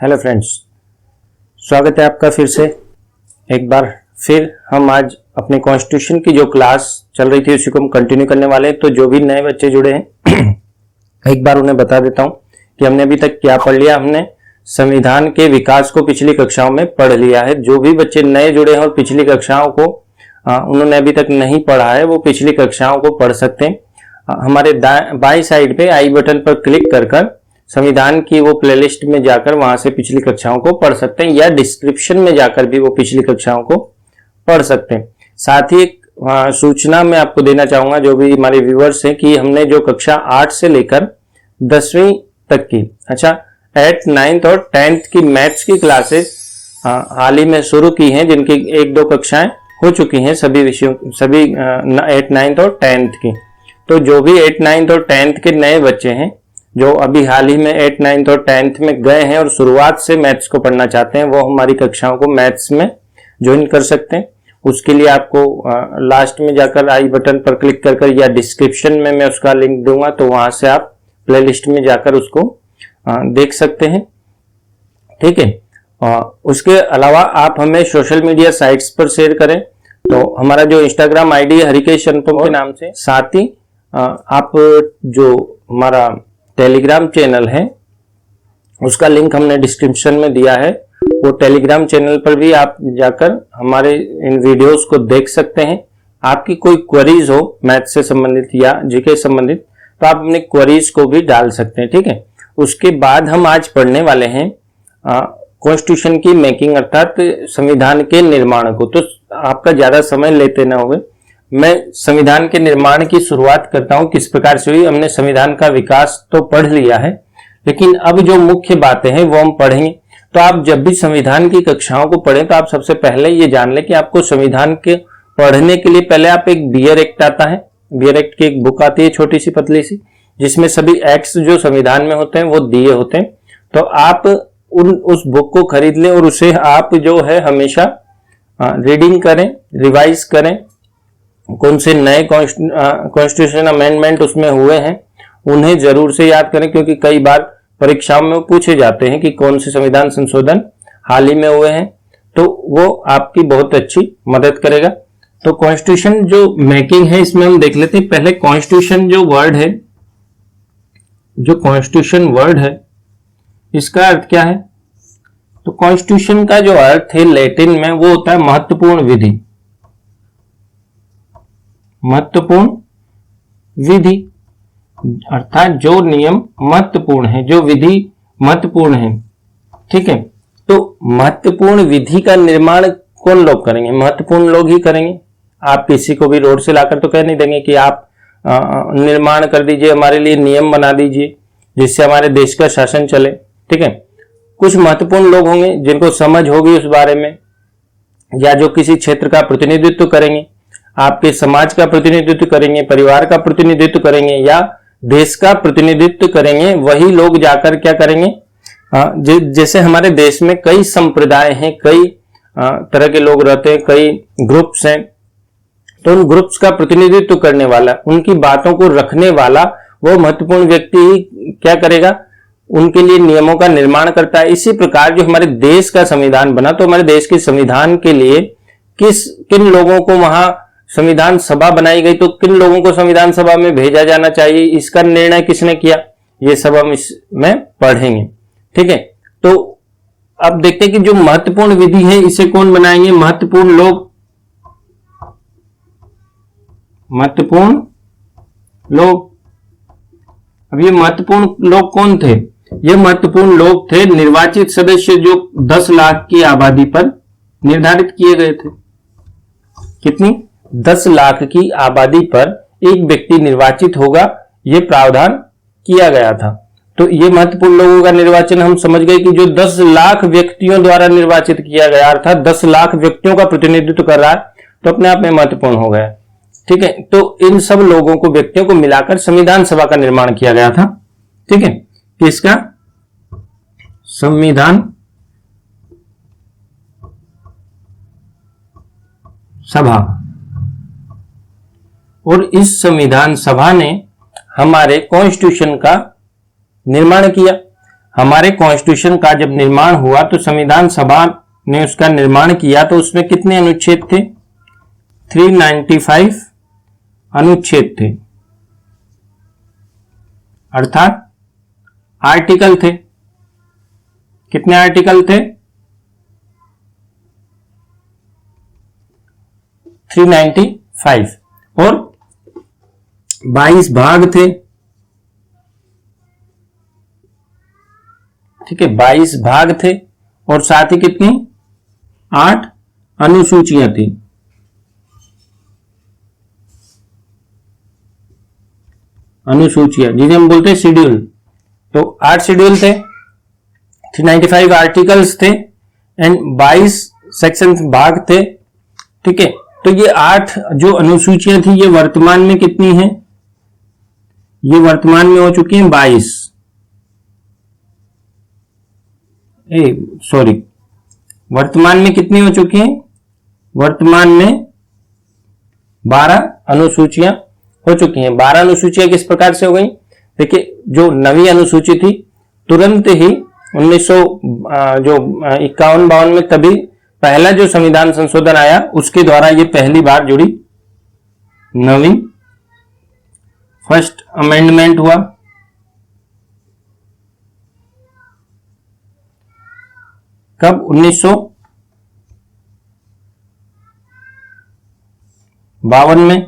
Hello friends, स्वागत है आपका फिर से एक बार फिर। हम आज अपने कॉन्स्टिट्यूशन की जो क्लास चल रही थी उसी को हम कंटिन्यू करने वाले हैं। तो जो भी नए बच्चे जुड़े हैं एक बार उन्हें बता देता हूं कि हमने अभी तक क्या पढ़ लिया। हमने संविधान के विकास को पिछली कक्षाओं में पढ़ लिया है। जो भी बच्चे नए जुड़े हैं और पिछली कक्षाओं को उन्होंने अभी तक नहीं पढ़ा है वो पिछली कक्षाओं को पढ़ सकते हैं। हमारे बाई साइड पे आई बटन पर क्लिक कर संविधान की वो प्लेलिस्ट में जाकर वहां से पिछली कक्षाओं को पढ़ सकते हैं, या डिस्क्रिप्शन में जाकर भी वो पिछली कक्षाओं को पढ़ सकते हैं। साथ ही एक सूचना मैं आपको देना चाहूंगा जो भी हमारे व्यूअर्स हैं कि हमने जो कक्षा 8 से लेकर 10वीं तक की 8th, 9th और 10th की मैथ्स की क्लासेस हाल ही में शुरू की हैं, जिनकी 1-2 कक्षाएं हो चुकी हैं सभी विषयों, सभी 8th, 9th और 10th की। तो जो भी 8th, 9th और 10th के नए बच्चे हैं जो अभी हाल ही में 8th, 9th और 10th में गए हैं और शुरुआत से मैथ्स को पढ़ना चाहते हैं, वो हमारी कक्षाओं को मैथ्स में ज्वाइन कर सकते हैं। उसके लिए आपको लास्ट में जाकर आई बटन पर क्लिक कर या डिस्क्रिप्शन में मैं उसका लिंक दूंगा, तो वहां से आप प्लेलिस्ट में जाकर उसको देख सकते हैं। ठीक है। उसके अलावा आप हमें सोशल मीडिया साइट्स पर शेयर करें। तो हमारा जो इंस्टाग्राम आईडी है हरिकेश अनुपम के नाम से, साथ ही आप जो हमारा टेलीग्राम चैनल है उसका लिंक हमने डिस्क्रिप्शन में दिया है। वो टेलीग्राम चैनल पर भी आप जाकर हमारे इन वीडियोस को देख सकते हैं। आपकी कोई क्वेरीज हो मैथ्स से संबंधित या जीके संबंधित तो आप अपनी क्वेरीज को भी डाल सकते हैं। ठीक है। उसके बाद हम आज पढ़ने वाले हैं कॉन्स्टिट्यूशन की मेकिंग, अर्थात संविधान के निर्माण को। तो आपका ज्यादा समय लेते न हुए मैं संविधान के निर्माण की शुरुआत करता हूं, किस प्रकार से हुई। हमने संविधान का विकास तो पढ़ लिया है, लेकिन अब जो मुख्य बातें हैं वो हम पढ़ेंगे। तो आप जब भी संविधान की कक्षाओं को पढ़ें तो आप सबसे पहले ये जान लें कि आपको संविधान के पढ़ने के लिए पहले आप एक बियर एक्ट आता है, बियर एक्ट की एक बुक आती है छोटी सी पतली सी, जिसमें सभी एक्ट्स जो संविधान में होते हैं वो दिए होते हैं। तो आप उस बुक को खरीद लें और उसे आप जो है हमेशा रीडिंग करें, रिवाइज करें। कौन से नए कॉन्स्टिट्यूशन अमेंडमेंट उसमें हुए हैं उन्हें जरूर से याद करें, क्योंकि कई बार परीक्षाओं में पूछे जाते हैं कि कौन से संविधान संशोधन हाल ही में हुए हैं। तो वो आपकी बहुत अच्छी मदद करेगा। तो कॉन्स्टिट्यूशन जो मेकिंग है इसमें हम देख लेते हैं। पहले कॉन्स्टिट्यूशन जो वर्ड है, जो कॉन्स्टिट्यूशन वर्ड है इसका अर्थ क्या है? तो कॉन्स्टिट्यूशन का जो अर्थ है लैटिन में वो होता है महत्वपूर्ण विधि। महत्वपूर्ण विधि अर्थात जो नियम महत्वपूर्ण है, जो विधि महत्वपूर्ण है। ठीक है। तो महत्वपूर्ण विधि का निर्माण कौन लोग करेंगे? महत्वपूर्ण लोग ही करेंगे। आप किसी को भी रोड से लाकर तो कह नहीं देंगे कि आप निर्माण कर दीजिए, हमारे लिए नियम बना दीजिए जिससे हमारे देश का शासन चले। ठीक है। कुछ महत्वपूर्ण लोग होंगे जिनको समझ होगी उस बारे में, या जो किसी क्षेत्र का प्रतिनिधित्व करेंगे, आपके समाज का प्रतिनिधित्व करेंगे, परिवार का प्रतिनिधित्व करेंगे या देश का प्रतिनिधित्व करेंगे। वही लोग जाकर क्या करेंगे, जैसे हमारे देश में कई संप्रदाय हैं, कई तरह के लोग रहते हैं, कई ग्रुप्स हैं। तो उन ग्रुप्स का प्रतिनिधित्व करने वाला, उनकी बातों को रखने वाला वो महत्वपूर्ण व्यक्ति ही क्या करेगा, उनके लिए नियमों का निर्माण करता है। इसी प्रकार जो हमारे देश का संविधान बना, तो हमारे देश के संविधान के लिए किन लोगों को वहां संविधान सभा बनाई गई, तो किन लोगों को संविधान सभा में भेजा जाना चाहिए, इसका निर्णय किसने किया, ये सब हम इसमें पढ़ेंगे। ठीक है। तो अब देखते हैं कि जो महत्वपूर्ण विधि है इसे कौन बनाएंगे? महत्वपूर्ण लोग। महत्वपूर्ण लोग। अब ये महत्वपूर्ण लोग कौन थे? ये महत्वपूर्ण लोग थे निर्वाचित सदस्य जो 10 लाख की आबादी पर निर्धारित किए गए थे। कितनी? 10 लाख की आबादी पर एक व्यक्ति निर्वाचित होगा, यह प्रावधान किया गया था। तो ये महत्वपूर्ण लोगों का निर्वाचन हम समझ गए कि जो 10 लाख व्यक्तियों द्वारा निर्वाचित किया गया, अर्थात 10 लाख व्यक्तियों का प्रतिनिधित्व कर रहा है, तो अपने आप में महत्वपूर्ण हो गया। ठीक है। तो इन सब लोगों को, व्यक्तियों को मिलाकर संविधान सभा का निर्माण किया गया था। ठीक है। किसका? संविधान सभा। और इस संविधान सभा ने हमारे कॉन्स्टिट्यूशन का निर्माण किया। हमारे कॉन्स्टिट्यूशन का जब निर्माण हुआ तो संविधान सभा ने उसका निर्माण किया तो उसमें कितने अनुच्छेद थे? 395 अनुच्छेद थे, अर्थात आर्टिकल थे। कितने आर्टिकल थे? 395 और 22 भाग थे। ठीक है, 22 भाग थे और साथ ही कितनी? 8 अनुसूचियां थी। अनुसूचियां जिन्हें हम बोलते हैं शेड्यूल। तो 8 शेड्यूल थे, 395 आर्टिकल्स थे एंड 22 सेक्शन भाग थे। ठीक है, तो ये 8 जो अनुसूचियां थी ये वर्तमान में कितनी हैं? ये वर्तमान में हो चुकी हैं 22। सॉरी, वर्तमान में कितनी हो चुकी हैं? वर्तमान में 12 अनुसूचियां हो चुकी हैं। 12 अनुसूचियां किस प्रकार से हो गई? देखिए, जो नवी अनुसूची थी तुरंत ही 1951-52 में तभी पहला जो संविधान संशोधन आया उसके द्वारा ये पहली बार जुड़ी। नवी फर्स्ट अमेंडमेंट हुआ। कब? 1952 में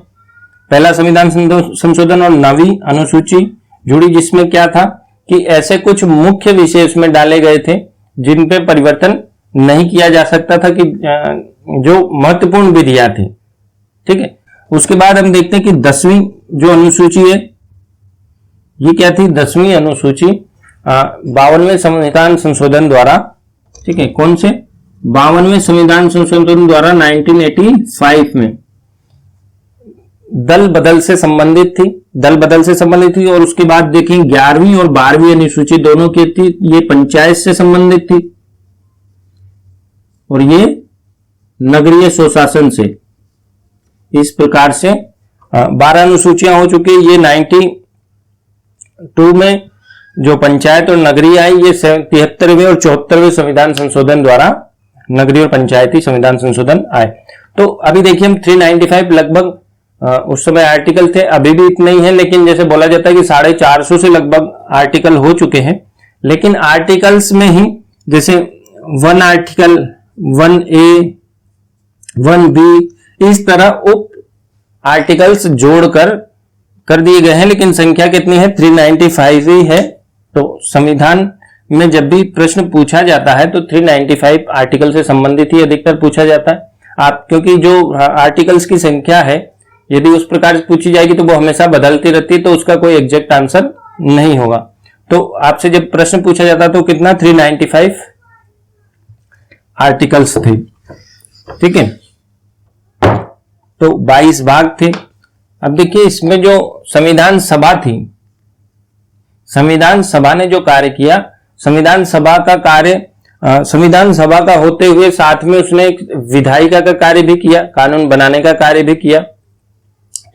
पहला संविधान संशोधन और नवी अनुसूची जुड़ी, जिसमें क्या था कि ऐसे कुछ मुख्य विषय उसमें डाले गए थे जिन पे परिवर्तन नहीं किया जा सकता था, कि जो महत्वपूर्ण विधियां थी। ठीक है, उसके बाद हम देखते हैं कि 10वीं जो अनुसूची है ये क्या थी? 10वीं अनुसूची 52वें संविधान संशोधन द्वारा। ठीक है, कौन से? 52वें संविधान संशोधन द्वारा 1985 में दल बदल से संबंधित थी। दल बदल से संबंधित थी और उसके बाद देखें 11वीं और 12वीं अनुसूची दोनों की थी, ये पंचायत से संबंधित थी और ये नगरीय स्वशासन से। इस प्रकार से 12 अनुसूचियां हो चुकी। ये 92 में जो पंचायत और नगरीय आई, ये 73वें और 74वें संविधान संशोधन द्वारा नगरीय और पंचायती संविधान संशोधन आए। तो अभी देखिए हम 395 लगभग उस समय आर्टिकल थे, अभी भी इतने ही है, लेकिन जैसे बोला जाता है कि 450 से लगभग आर्टिकल हो चुके हैं। लेकिन आर्टिकल्स में ही जैसे 1 आर्टिकल, 1A, 1B, इस तरह उप आर्टिकल्स जोड़कर कर दिए गए हैं, लेकिन संख्या कितनी है? 395 ही है। तो संविधान में जब भी प्रश्न पूछा जाता है तो 395 आर्टिकल से संबंधित ही अधिकतर पूछा जाता है। आप क्योंकि जो आर्टिकल्स की संख्या है यदि उस प्रकार से पूछी जाएगी तो वो हमेशा बदलती रहती है, तो उसका कोई एग्जैक्ट आंसर नहीं होगा। तो आपसे जब प्रश्न पूछा जाता तो कितना? 395 आर्टिकल्स थे। ठीक है, तो 22 भाग थे। अब देखिए इसमें जो संविधान सभा थी, संविधान सभा ने जो कार्य किया, संविधान सभा का कार्य संविधान सभा का होते हुए साथ में उसने एक विधायिका का कार्य भी किया, कानून बनाने का कार्य भी किया।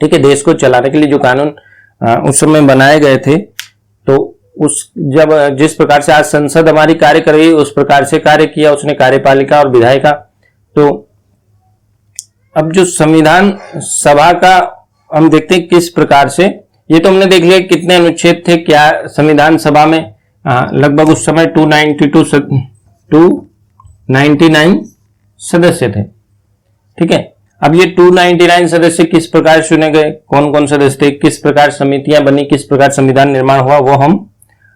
ठीक है, देश को चलाने के लिए जो कानून उस समय बनाए गए थे, तो उस जब जिस प्रकार से आज संसद हमारी कार्य कर रही है उस प्रकार से कार्य किया उसने, कार्यपालिका और विधायिका। तो अब जो संविधान सभा का हम देखते हैं किस प्रकार से, ये तो हमने देख लिया कितने अनुच्छेद थे क्या संविधान सभा में। लगभग उस समय 299 सदस्य थे। ठीक है, अब ये 299 सदस्य किस प्रकार चुने गए, कौन कौन सदस्य थे, किस प्रकार समितियां बनी, किस प्रकार संविधान निर्माण हुआ, वो हम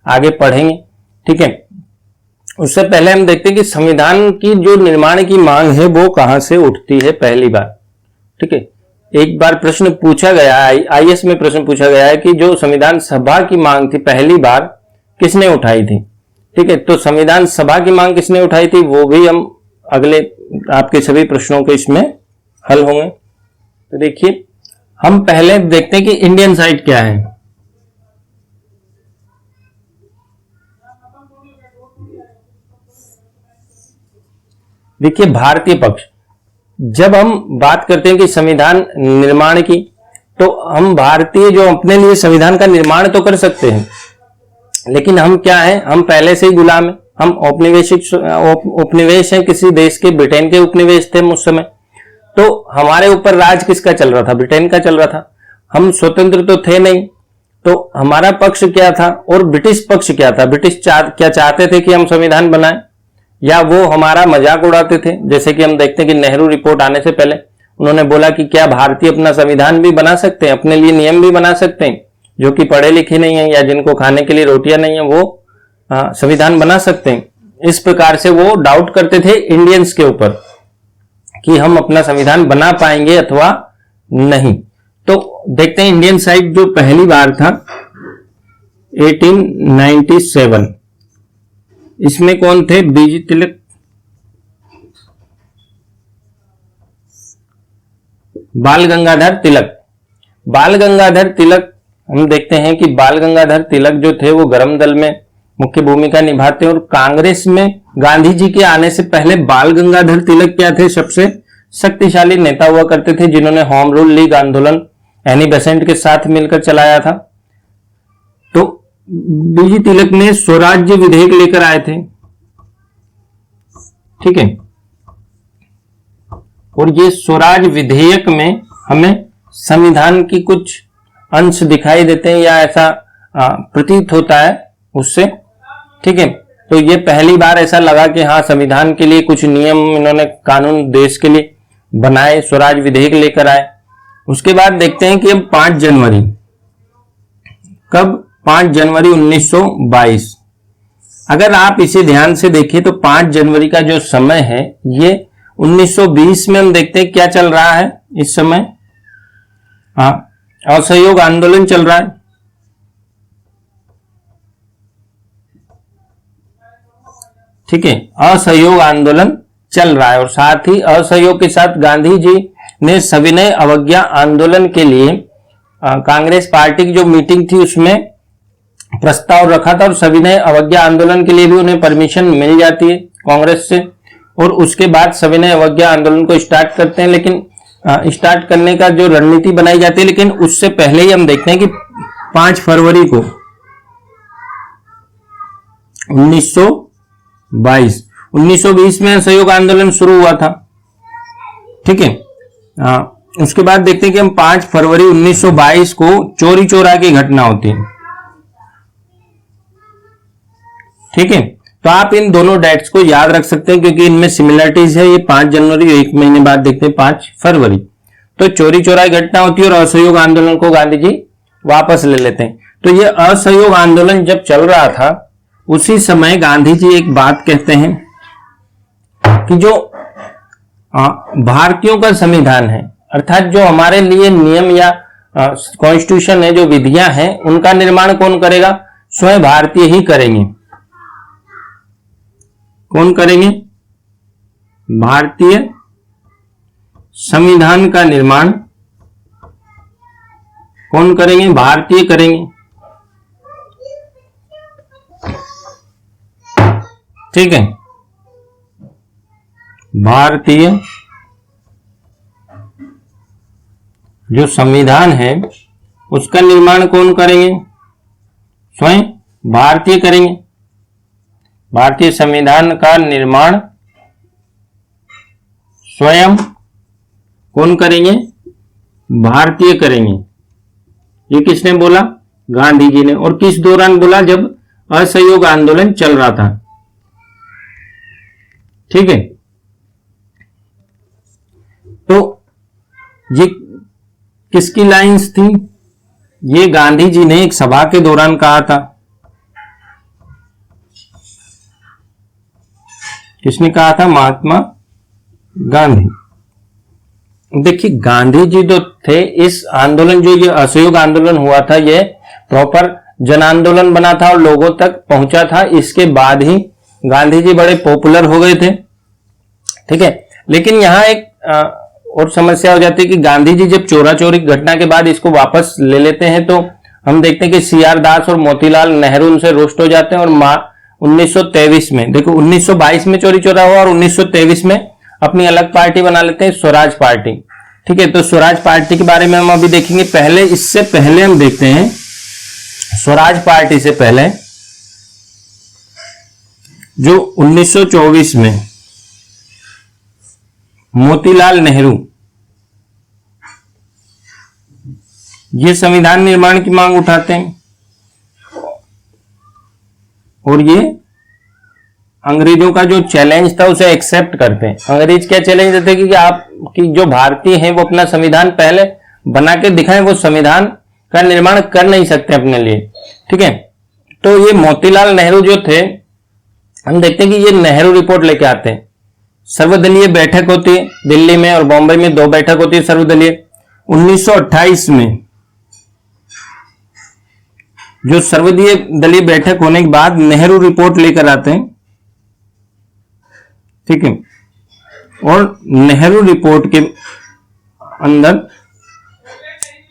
आगे पढ़ेंगे। ठीक है, उससे पहले हम देखते हैं कि संविधान की जो निर्माण की मांग है वो कहां से उठती है पहली बार। ठीक है, एक बार प्रश्न पूछा गया, आईएएस में प्रश्न पूछा गया है कि जो संविधान सभा की मांग थी पहली बार किसने उठाई थी। ठीक है, तो संविधान सभा की मांग किसने उठाई थी वो भी हम अगले आपके सभी प्रश्नों के इसमें हल होंगे। तो देखिए हम पहले देखते हैं कि इंडियन साइड क्या है। देखिए भारतीय पक्ष, जब हम बात करते हैं कि संविधान निर्माण की, तो हम भारतीय जो अपने लिए संविधान का निर्माण तो कर सकते हैं, लेकिन हम क्या है, हम पहले से ही गुलाम है, हम उपनिवेश है किसी देश के, ब्रिटेन के उपनिवेश थे उस समय। तो हमारे ऊपर राज किसका चल रहा था? ब्रिटेन का चल रहा था। हम स्वतंत्र तो थे नहीं। तो हमारा पक्ष क्या था और ब्रिटिश पक्ष क्या था? ब्रिटिश क्या चाहते थे कि हम संविधान बनाएं, या वो हमारा मजाक उड़ाते थे? जैसे कि हम देखते हैं कि नेहरू रिपोर्ट आने से पहले उन्होंने बोला कि क्या भारतीय अपना संविधान भी बना सकते हैं, अपने लिए नियम भी बना सकते हैं, जो कि पढ़े लिखे नहीं है या जिनको खाने के लिए रोटियां नहीं है वो संविधान बना सकते हैं। इस प्रकार से वो डाउट करते थे इंडियंस के ऊपर कि हम अपना संविधान बना पाएंगे अथवा नहीं। तो देखते हैं इंडियन साइड जो पहली बार था 1897, इसमें कौन थे? बीजी तिलक, बाल गंगाधर तिलक। बाल गंगाधर तिलक, हम देखते हैं कि बाल गंगाधर तिलक जो थे वो गरम दल में मुख्य भूमिका निभाते और कांग्रेस में गांधी जी के आने से पहले बाल गंगाधर तिलक क्या थे? सबसे शक्तिशाली नेता हुआ करते थे, जिन्होंने होम रूल लीग आंदोलन एनी बेसेंट के साथ मिलकर चलाया था। तो बीजी तिलक ने स्वराज्य विधेयक लेकर आए थे, ठीक है। और ये स्वराज विधेयक में हमें संविधान की कुछ अंश दिखाई देते हैं या ऐसा प्रतीत होता है उससे, ठीक है। तो ये पहली बार ऐसा लगा कि हाँ, संविधान के लिए कुछ नियम इन्होंने, कानून देश के लिए बनाए, स्वराज विधेयक लेकर आए। उसके बाद देखते हैं कि अब 5 जनवरी, कब? 5 जनवरी 1922। अगर आप इसे ध्यान से देखें तो 5 जनवरी का जो समय है ये 1920 में हम देखते हैं क्या चल रहा है इस समय। असहयोग आंदोलन चल रहा है, ठीक है। असहयोग आंदोलन चल रहा है और साथ ही असहयोग के साथ गांधी जी ने सविनय अवज्ञा आंदोलन के लिए कांग्रेस पार्टी की जो मीटिंग थी उसमें प्रस्ताव रखा था और सविनय अवज्ञा आंदोलन के लिए भी उन्हें परमिशन मिल जाती है कांग्रेस से। और उसके बाद सविनय अवज्ञा आंदोलन को स्टार्ट करते हैं, लेकिन स्टार्ट करने का जो रणनीति बनाई जाती है, लेकिन उससे पहले ही हम देखते हैं कि 5 फरवरी को 1920 में असहयोग आंदोलन शुरू हुआ था, ठीक है। उसके बाद देखते हैं कि हम 5 फरवरी 1922 को चोरी चौरा की घटना होती है, ठीक है। तो आप इन दोनों डेट्स को याद रख सकते हैं क्योंकि इनमें सिमिलरिटीज है। ये 5 जनवरी, एक महीने बाद देखते हैं 5 फरवरी। तो चोरी चौरा की घटना होती है और असहयोग आंदोलन को गांधी जी वापस ले लेते हैं। तो ये असहयोग आंदोलन जब चल रहा था उसी समय गांधी जी एक बात कहते हैं कि जो भारतीयों का संविधान है, अर्थात जो हमारे लिए नियम या कॉन्स्टिट्यूशन है, जो विधियां हैं, उनका निर्माण कौन करेगा? स्वयं भारतीय ही करेंगे। कौन करेंगे? भारतीय संविधान का निर्माण कौन करेंगे? भारतीय करेंगे, ठीक है। भारतीय जो संविधान है उसका निर्माण कौन करेंगे? स्वयं भारतीय करेंगे। भारतीय संविधान का निर्माण स्वयं कौन करेंगे? भारतीय करेंगे। ये किसने बोला? गांधी जी ने। और किस दौरान बोला? जब असहयोग आंदोलन चल रहा था, ठीक है। तो ये किसकी लाइंस थी? ये गांधी जी ने एक सभा के दौरान कहा था। किसने कहा था? महात्मा गांधी। देखिए, गांधी जी जो थे, इस आंदोलन, जो ये असहयोग आंदोलन हुआ था, ये प्रॉपर जन आंदोलन बना था और लोगों तक पहुंचा था। इसके बाद ही गांधी जी बड़े पॉपुलर हो गए थे, ठीक है। लेकिन यहां एक और समस्या हो जाती है कि गांधी जी जब चोरा चोरी घटना के बाद इसको वापस ले लेते हैं तो हम देखते हैं कि सीआर दास और मोतीलाल नेहरू उनसे रोस्ट हो जाते हैं। और 1923 में, देखो 1922 में चोरी चोरा हुआ और 1923 में अपनी अलग पार्टी बना लेते हैं, स्वराज पार्टी, ठीक है। तो स्वराज पार्टी के बारे में हम अभी देखेंगे। पहले, इससे पहले हम देखते हैं स्वराज पार्टी से पहले जो 1924 में मोतीलाल नेहरू ये संविधान निर्माण की मांग उठाते हैं और ये अंग्रेजों का जो चैलेंज था उसे एक्सेप्ट करते हैं। अंग्रेज क्या चैलेंज देते कि आप कि जो भारतीय हैं वो अपना संविधान पहले बना के दिखाएं, वो संविधान का निर्माण कर नहीं सकते अपने लिए, ठीक है। तो ये मोतीलाल नेहरू जो थे, हम देखते हैं कि ये नेहरू रिपोर्ट लेके आते हैं। सर्वदलीय बैठक होती है दिल्ली में और बॉम्बे में, 2 बैठक होती है सर्वदलीय। 1928 में जो सर्वदलीय बैठक होने के बाद नेहरू रिपोर्ट लेकर आते हैं, ठीक है। और नेहरू रिपोर्ट के अंदर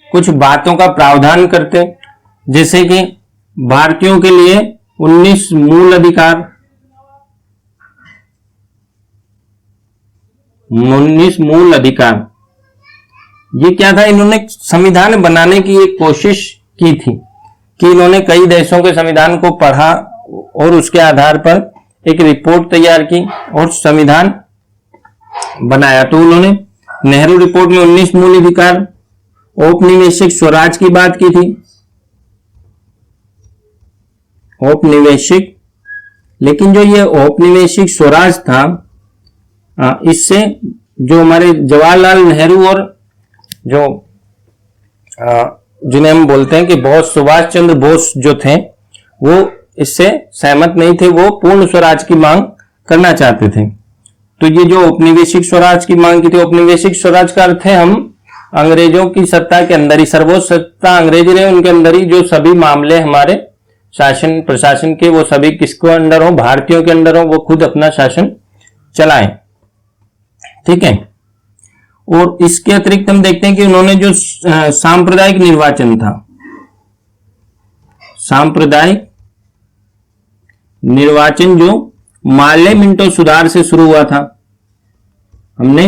कुछ बातों का प्रावधान करते हैं, जैसे कि भारतीयों के लिए 19 मूल अधिकार, 19 मूल अधिकार। ये क्या था, इन्होंने संविधान बनाने की एक कोशिश की थी कि इन्होंने कई देशों के संविधान को पढ़ा और उसके आधार पर एक रिपोर्ट तैयार की और संविधान बनाया। तो उन्होंने नेहरू रिपोर्ट में 19 मूल अधिकार, औपनिवेशिक स्वराज की बात की थी, औपनिवेशिक। लेकिन जो ये औपनिवेशिक स्वराज था, इससे जो हमारे जवाहरलाल नेहरू और जो जिन्हें हम बोलते हैं कि बोस, सुभाष चंद्र बोस जो थे, वो इससे सहमत नहीं थे। वो पूर्ण स्वराज की मांग करना चाहते थे। तो ये जो औपनिवेशिक स्वराज की मांग की थी, औपनिवेशिक स्वराज का अर्थ है हम अंग्रेजों की सत्ता के अंदर ही, सर्वोच्च सत्ता अंग्रेज रहे, उनके अंदर ही जो सभी मामले हमारे शासन प्रशासन के, वो सभी किसको अंडर हो, भारतीयों के अंडर हो, वो खुद अपना शासन चलाएं, ठीक है। और इसके अतिरिक्त हम देखते हैं कि उन्होंने जो सांप्रदायिक निर्वाचन था, सांप्रदायिक निर्वाचन जो मार्ले मिंटो सुधार से शुरू हुआ था। हमने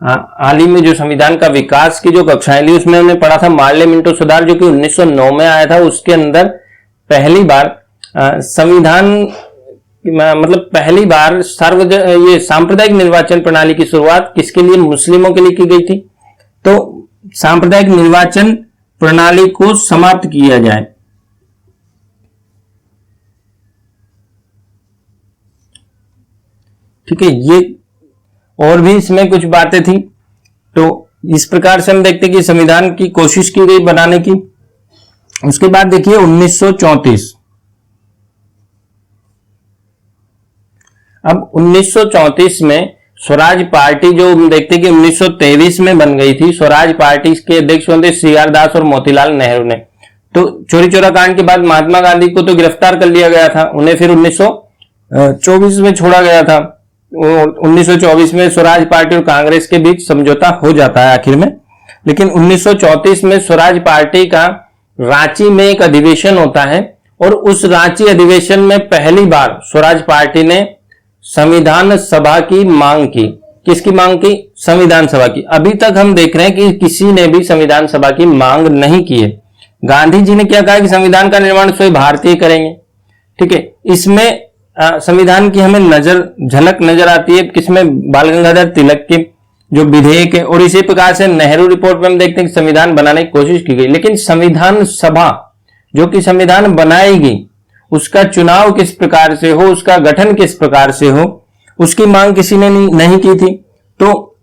हाल ही में जो संविधान का विकास की जो कक्षाएं ली उसमें हमने पढ़ा था मार्ले मिंटो सुधार, जो कि 1909 में आया था। उसके अंदर पहली बार संविधान मतलब पहली बार ये सांप्रदायिक निर्वाचन प्रणाली की शुरुआत किसके लिए, मुस्लिमों के लिए की गई थी। तो सांप्रदायिक निर्वाचन प्रणाली को समाप्त किया जाए, ठीक है। ये और भी इसमें कुछ बातें थी। तो इस प्रकार से हम देखते हैं कि संविधान की कोशिश की गई बनाने की। उसके बाद देखिए 1934। अब 1934 में स्वराज पार्टी जो हम देखते हैं कि 1923 में बन गई थी। स्वराज पार्टी के अध्यक्ष होते CR दास और मोतीलाल नेहरू ने। तो चोरी चोरा कांड के बाद महात्मा गांधी को तो गिरफ्तार कर लिया गया था, उन्हें फिर 1924 में छोड़ा गया था। 1924 में स्वराज पार्टी और कांग्रेस के बीच समझौता हो जाता है आखिर में। लेकिन 1934 में स्वराज पार्टी का रांची में एक अधिवेशन होता है और उस रांची अधिवेशन में पहली बार स्वराज पार्टी ने संविधान सभा की मांग की। किसकी मांग की? संविधान सभा की। अभी तक हम देख रहे हैं कि किसी ने भी संविधान सभा की मांग नहीं की है। गांधी जी ने क्या कहा कि संविधान का निर्माण स्वयं भारतीय करेंगे, ठीक है। इसमें संविधान की हमें झलक नजर आती है किसमें? बाल गंगाधर तिलक के जो विधेयक है। और इसी प्रकार से नेहरू रिपोर्ट में हम देखते हैं कि संविधान बनाने की कोशिश की गई, लेकिन संविधान सभा जो कि संविधान बनाएगी उसका चुनाव किस प्रकार से हो, उसका गठन किस प्रकार से हो, उसकी मांग किसी ने नहीं की थी। तो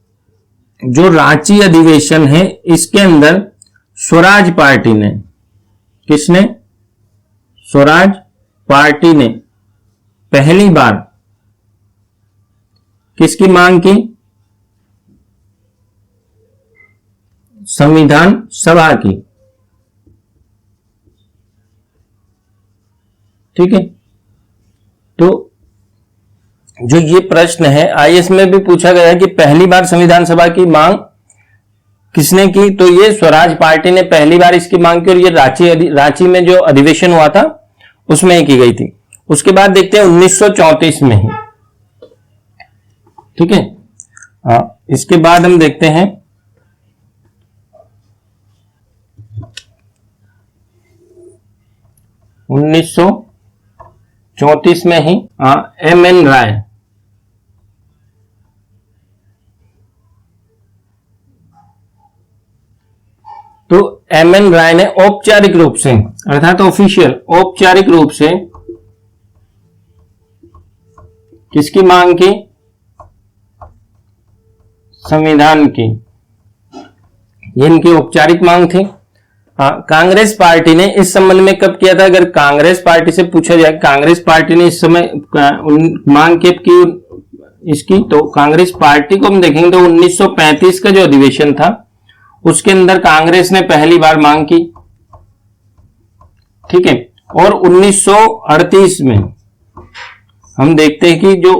जो रांची अधिवेशन है इसके अंदर स्वराज पार्टी ने, किसने? स्वराज पार्टी ने पहली बार किसकी मांग की? संविधान सभा की, ठीक है। तो जो ये प्रश्न है आईएएस में भी पूछा गया है कि पहली बार संविधान सभा की मांग किसने की? तो ये स्वराज पार्टी ने पहली बार इसकी मांग की और ये रांची में जो अधिवेशन हुआ था उसमें ही की गई थी। उसके बाद देखते हैं 1934 में ही, ठीक है। इसके बाद हम देखते हैं 1934 34 में ही M.N. राय, तो M.N. राय ने औपचारिक रूप से अर्थात ऑफिशियल औपचारिक रूप से किसकी मांग की? संविधान की। ये इनकी औपचारिक मांग थी। कांग्रेस पार्टी ने इस संबंध में कब किया था? अगर कांग्रेस पार्टी से पूछा जाए कांग्रेस पार्टी ने इस समय मांग कब की इसकी, तो कांग्रेस पार्टी को हम देखेंगे तो 1935 का जो अधिवेशन था उसके अंदर कांग्रेस ने पहली बार मांग की, ठीक है। और 1938 में हम देखते हैं कि जो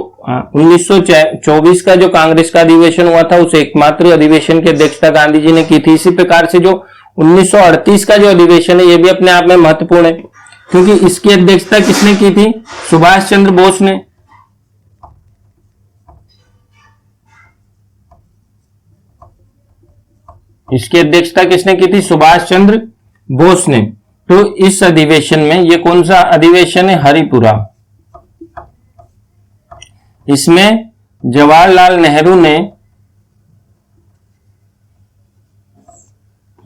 1924 का जो कांग्रेस का अधिवेशन हुआ था उस एकमात्र अधिवेशन की अध्यक्षता गांधी जी ने की थी। इसी प्रकार से जो 1938 का जो अधिवेशन है ये भी अपने आप में महत्वपूर्ण है, क्योंकि इसकी अध्यक्षता किसने की थी? सुभाष चंद्र बोस ने। इसकी अध्यक्षता किसने की थी? सुभाष चंद्र बोस ने। तो इस अधिवेशन में ये कौन सा अधिवेशन है? हरिपुरा। इसमें जवाहरलाल नेहरू ने,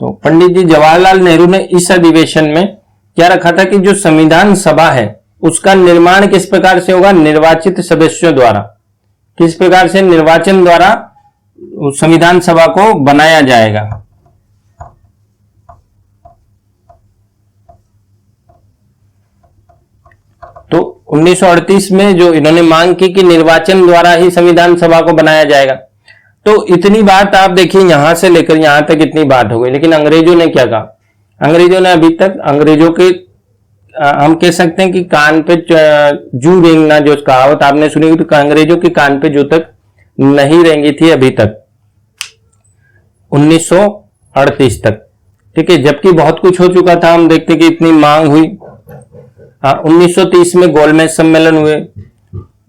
तो पंडित जी जवाहरलाल नेहरू ने इस अधिवेशन में क्या रखा था कि जो संविधान सभा है उसका निर्माण किस प्रकार से होगा? निर्वाचित सदस्यों द्वारा। किस प्रकार से? निर्वाचन द्वारा संविधान सभा को बनाया जाएगा। तो 1938 में जो इन्होंने मांग की कि निर्वाचन द्वारा ही संविधान सभा को बनाया जाएगा। तो इतनी बात आप देखिए, यहां से लेकर यहां तक इतनी बात हो गई, लेकिन अंग्रेजों ने क्या कहा? अंग्रेजों ने अभी तक, अंग्रेजों के हम कह सकते हैं कि कान पे जू रेंगना जो कहावत आपने सुनी होगी, तो अंग्रेजों के कान पे जू तक नहीं रेंगी थी अभी तक 1938 तक, ठीक है। जबकि बहुत कुछ हो चुका था। हम देखते कि इतनी मांग हुई। 1930 में गोलमेज सम्मेलन हुए,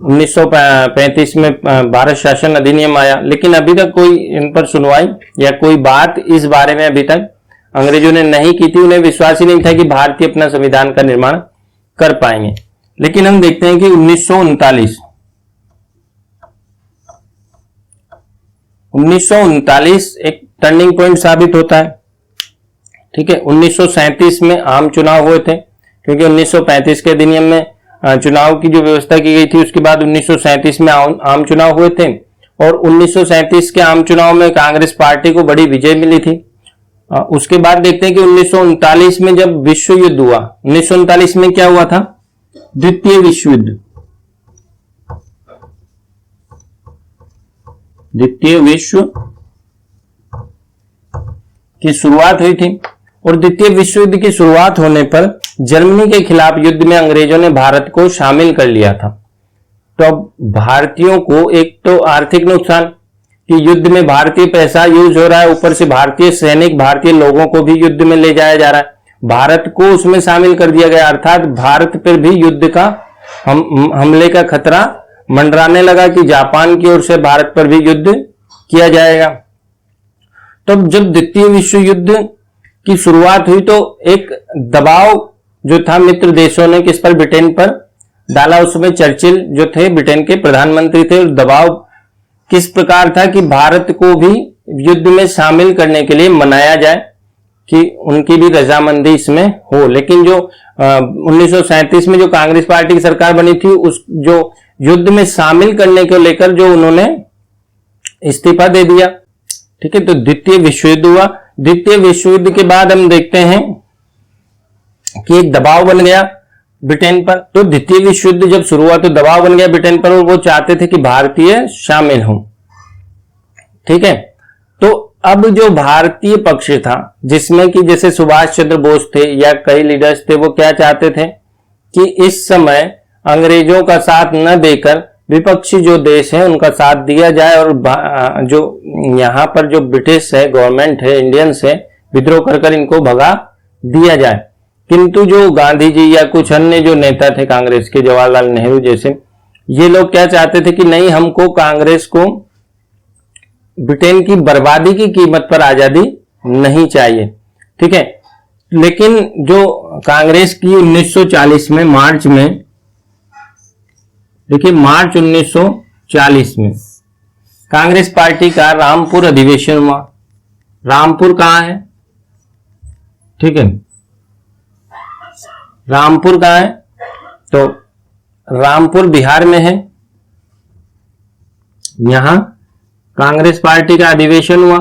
1935 में भारत शासन अधिनियम आया, लेकिन अभी तक कोई इन पर सुनवाई या कोई बात इस बारे में अभी तक अंग्रेजों ने नहीं की थी। उन्हें विश्वास ही नहीं था कि भारतीय अपना संविधान का निर्माण कर पाएंगे। लेकिन हम देखते हैं कि 1939 एक टर्निंग पॉइंट साबित होता है, ठीक है। 1937 में आम चुनाव हुए थे, क्योंकि 1935 के अधिनियम में चुनाव की जो व्यवस्था की गई थी उसके बाद 1937 में आम चुनाव हुए थे। और 1937 के आम चुनाव में कांग्रेस पार्टी को बड़ी विजय मिली थी। उसके बाद देखते हैं कि 1939 में जब विश्व युद्ध हुआ, 1939 में क्या हुआ था? द्वितीय विश्व युद्ध। द्वितीय विश्व की शुरुआत हुई थी। और द्वितीय विश्व युद्ध की शुरुआत होने पर जर्मनी के खिलाफ युद्ध में अंग्रेजों ने भारत को शामिल कर लिया था। तो अब भारतीयों को एक तो आर्थिक नुकसान कि युद्ध में भारतीय पैसा यूज हो रहा है, ऊपर से भारतीय सैनिक, भारतीय लोगों को भी युद्ध में ले जाया जा रहा है, भारत को उसमें शामिल कर दिया गया, अर्थात भारत पर भी युद्ध का हमले का खतरा मंडराने लगा कि जापान की ओर से भारत पर भी युद्ध किया जाएगा। तो जब द्वितीय विश्व युद्ध की शुरुआत हुई तो एक दबाव जो था मित्र देशों ने किस पर? ब्रिटेन पर डाला। उसमें चर्चिल जो थे ब्रिटेन के प्रधानमंत्री थे, और दबाव किस प्रकार था कि भारत को भी युद्ध में शामिल करने के लिए मनाया जाए, कि उनकी भी रजामंदी इसमें हो। लेकिन जो 1937 में जो कांग्रेस पार्टी की सरकार बनी थी, उस जो युद्ध में शामिल करने को लेकर जो उन्होंने इस्तीफा दे दिया, ठीक है। तो द्वितीय विश्व युद्ध हुआ। द्वितीय विश्व युद्ध के बाद हम देखते हैं कि एक दबाव बन गया ब्रिटेन पर। तो द्वितीय विश्व युद्ध जब शुरू हुआ तो दबाव बन गया ब्रिटेन पर, और वो चाहते थे कि भारतीय शामिल हों, ठीक है। तो अब जो भारतीय पक्ष था, जिसमें कि जैसे सुभाष चंद्र बोस थे या कई लीडर्स थे, वो क्या चाहते थे कि इस समय अंग्रेजों का साथ न देकर विपक्षी जो देश है उनका साथ दिया जाए, और जो यहाँ पर जो ब्रिटिश है, गवर्नमेंट है, इंडियंस है, विद्रोह कर इनको भगा दिया जाए। किंतु जो गांधी जी या कुछ अन्य जो नेता थे कांग्रेस के, जवाहरलाल नेहरू जैसे, ये लोग क्या चाहते थे कि नहीं, हमको कांग्रेस को ब्रिटेन की बर्बादी की कीमत पर आजादी नहीं चाहिए, ठीक है। लेकिन जो कांग्रेस की 1940 में मार्च में देखिए मार्च 1940 में कांग्रेस पार्टी का रामपुर अधिवेशन हुआ। रामपुर कहां है? ठीक है, रामपुर कहां है? तो रामपुर बिहार में है। यहां कांग्रेस पार्टी का अधिवेशन हुआ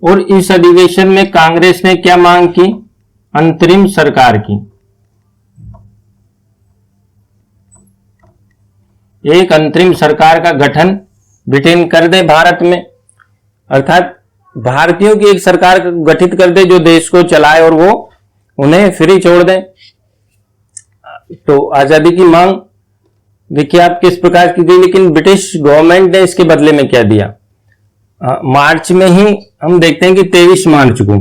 और इस अधिवेशन में कांग्रेस ने क्या मांग की? अंतरिम सरकार की। एक अंतरिम सरकार का गठन ब्रिटेन कर दे भारत में, अर्थात भारतीयों की एक सरकार गठित कर दे जो देश को चलाए और वो उन्हें फ्री छोड़ दे। तो आजादी की मांग देखिए आप किस प्रकार की गई, लेकिन ब्रिटिश गवर्नमेंट ने इसके बदले में क्या दिया? मार्च में ही हम देखते हैं कि 23 मार्च को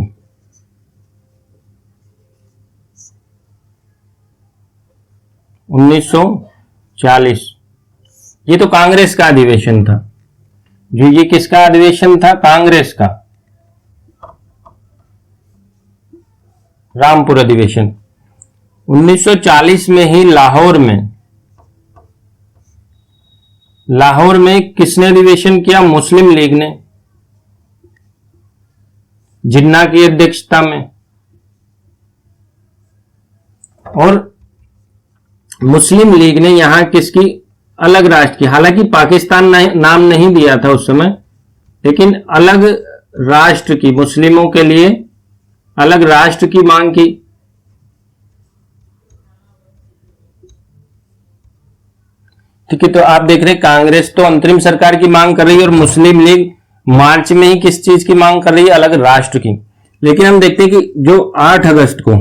(1940) ये तो कांग्रेस का अधिवेशन था। जो ये किसका अधिवेशन था? कांग्रेस का रामपुर अधिवेशन। 1940 में ही लाहौर में किसने अधिवेशन किया? मुस्लिम लीग ने, जिन्ना की अध्यक्षता में। और मुस्लिम लीग ने यहां किसकी? अलग राष्ट्र की, हालांकि पाकिस्तान नाम नहीं दिया था उस समय, लेकिन अलग राष्ट्र की, मुस्लिमों के लिए अलग राष्ट्र की मांग की। ठीक है, तो आप देख रहे हैं कांग्रेस तो अंतरिम सरकार की मांग कर रही है और मुस्लिम लीग मार्च में ही किस चीज की मांग कर रही है? अलग राष्ट्र की। लेकिन हम देखते हैं कि जो 8 अगस्त को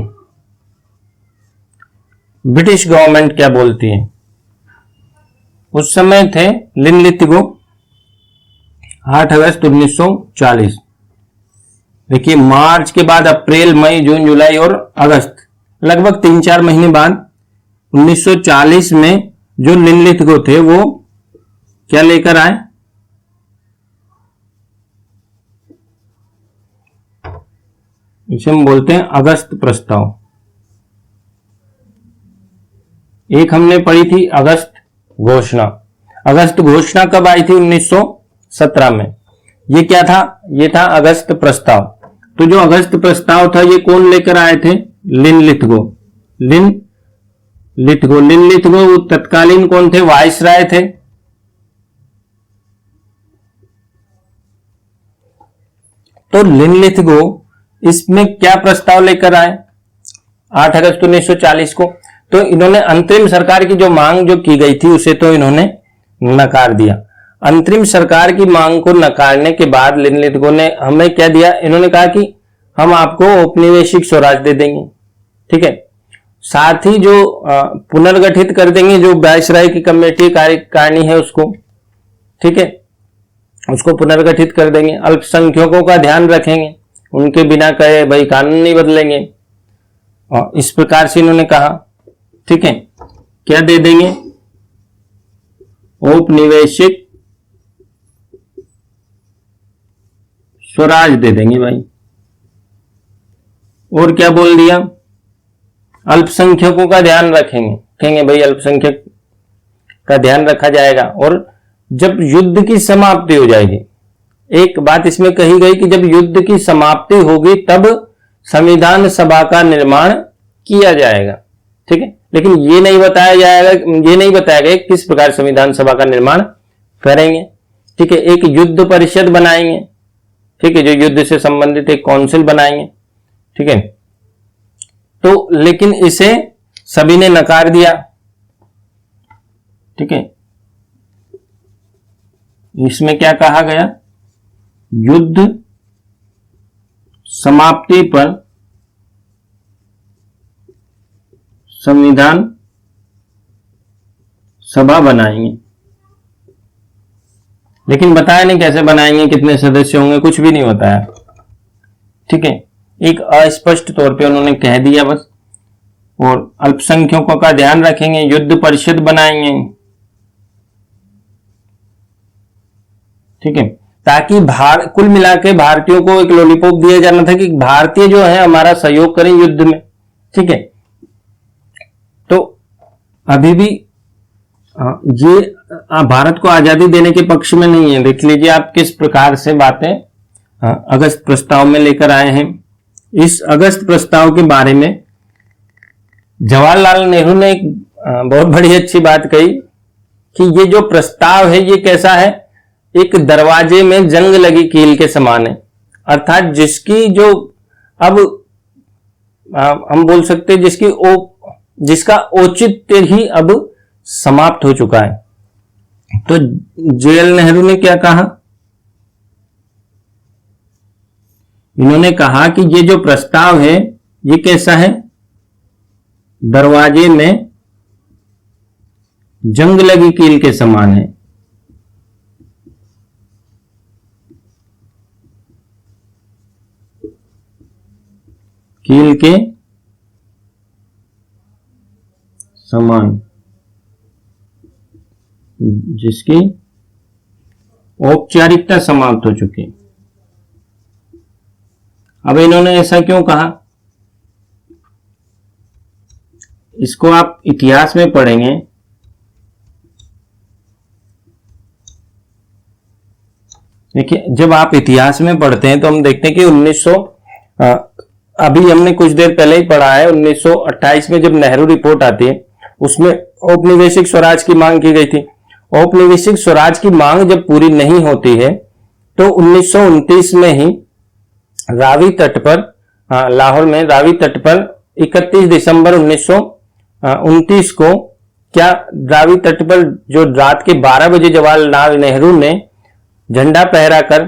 ब्रिटिश गवर्नमेंट क्या बोलती है, उस समय थे लिनलिथगो, 8 अगस्त 1940। देखिए मार्च के बाद अप्रैल, मई, जून, जुलाई और अगस्त, लगभग 3-4 महीने बाद 1940 में जो लिनलिथगो थे वो क्या लेकर आए? इसे हम बोलते हैं अगस्त प्रस्ताव। एक हमने पढ़ी थी अगस्त घोषणा। अगस्त घोषणा कब आई थी? 1917 में। ये क्या था? ये था अगस्त प्रस्ताव। तो जो अगस्त प्रस्ताव था ये कौन लेकर आए थे? लिनलिथगो। लिनलिथगो तत्कालीन कौन थे? वाइसराय थे। तो लिनलिथगो इसमें क्या प्रस्ताव लेकर आए 8 अगस्त 1940 को? तो इन्होंने अंतरिम सरकार की जो मांग जो की गई थी उसे तो इन्होंने नकार दिया। अंतरिम सरकार की मांग को नकारने के बाद लिनलिथगो ने हमें क्या दिया? इन्होंने कहा कि हम आपको औपनिवेशिक स्वराज दे देंगे। ठीक है, साथ ही जो पुनर्गठित कर देंगे जो वाइसराय की कमेटी कार्यकारिणी है उसको, ठीक है, उसको पुनर्गठित कर देंगे। अल्पसंख्यकों का ध्यान रखेंगे, उनके बिना कहे भाई कानून नहीं बदलेंगे। और इस प्रकार से इन्होंने कहा। ठीक है, क्या दे देंगे? औपनिवेशिक स्वराज दे देंगे भाई। और क्या बोल दिया? अल्पसंख्यकों का ध्यान रखेंगे, कहेंगे भाई अल्पसंख्यक का ध्यान रखा जाएगा। और जब युद्ध की समाप्ति हो जाएगी, एक बात इसमें कही गई कि जब युद्ध की समाप्ति होगी तब संविधान सभा का निर्माण किया जाएगा। ठीक है, लेकिन ये नहीं बताया गया किस प्रकार संविधान सभा का निर्माण करेंगे। ठीक है, एक युद्ध परिषद बनाएंगे। ठीक है, जो युद्ध से संबंधित एक काउंसिल बनाएंगे। ठीक है, तो लेकिन इसे सभी ने नकार दिया। ठीक है, इसमें क्या कहा गया? युद्ध समाप्ति पर संविधान सभा बनाएंगे। लेकिन बताया नहीं कैसे बनाएंगे, कितने सदस्य होंगे, कुछ भी नहीं बताया। ठीक है, एक अस्पष्ट तौर पे उन्होंने कह दिया बस। और अल्पसंख्यकों का ध्यान रखेंगे, युद्ध परिषद बनाएंगे। ठीक है, ताकि कुल मिला के भारतीयों को एक लॉलीपॉप दिया जाना था कि भारतीय जो है हमारा सहयोग करें युद्ध में। ठीक है, तो अभी भी ये भारत को आजादी देने के पक्ष में नहीं है। देख लीजिए आप किस प्रकार से बातें अगस्त प्रस्ताव में लेकर आए हैं। इस अगस्त प्रस्ताव के बारे में जवाहरलाल नेहरू ने एक बहुत बड़ी अच्छी बात कही कि ये जो प्रस्ताव है ये कैसा है, एक दरवाजे में जंग लगी कील के समान है। अर्थात जिसकी जो अब हम बोल सकते हैं जिसका औचित्य ही अब समाप्त हो चुका है। तो जेएल नेहरू ने क्या कहा, इन्होंने कहा कि ये जो प्रस्ताव है ये कैसा है, दरवाजे में जंग लगी कील के समान है। कील के समान, जिसकी औपचारिकता समाप्त हो चुकी। अब इन्होंने ऐसा क्यों कहा, इसको आप इतिहास में पढ़ेंगे। देखिए जब आप इतिहास में पढ़ते हैं तो हम देखते हैं कि 1900 अभी हमने कुछ देर पहले ही पढ़ा है, 1928 में जब नेहरू रिपोर्ट आती है उसमें औपनिवेशिक स्वराज की मांग की गई थी। औपनिवेशिक स्वराज की मांग जब पूरी नहीं होती है तो 1929 में ही रावी तट पर, लाहौर में रावी तट पर 31 दिसंबर 1929 को क्या रावी तट पर जो रात के 12 बजे जवाहरलाल नेहरू ने झंडा फहरा कर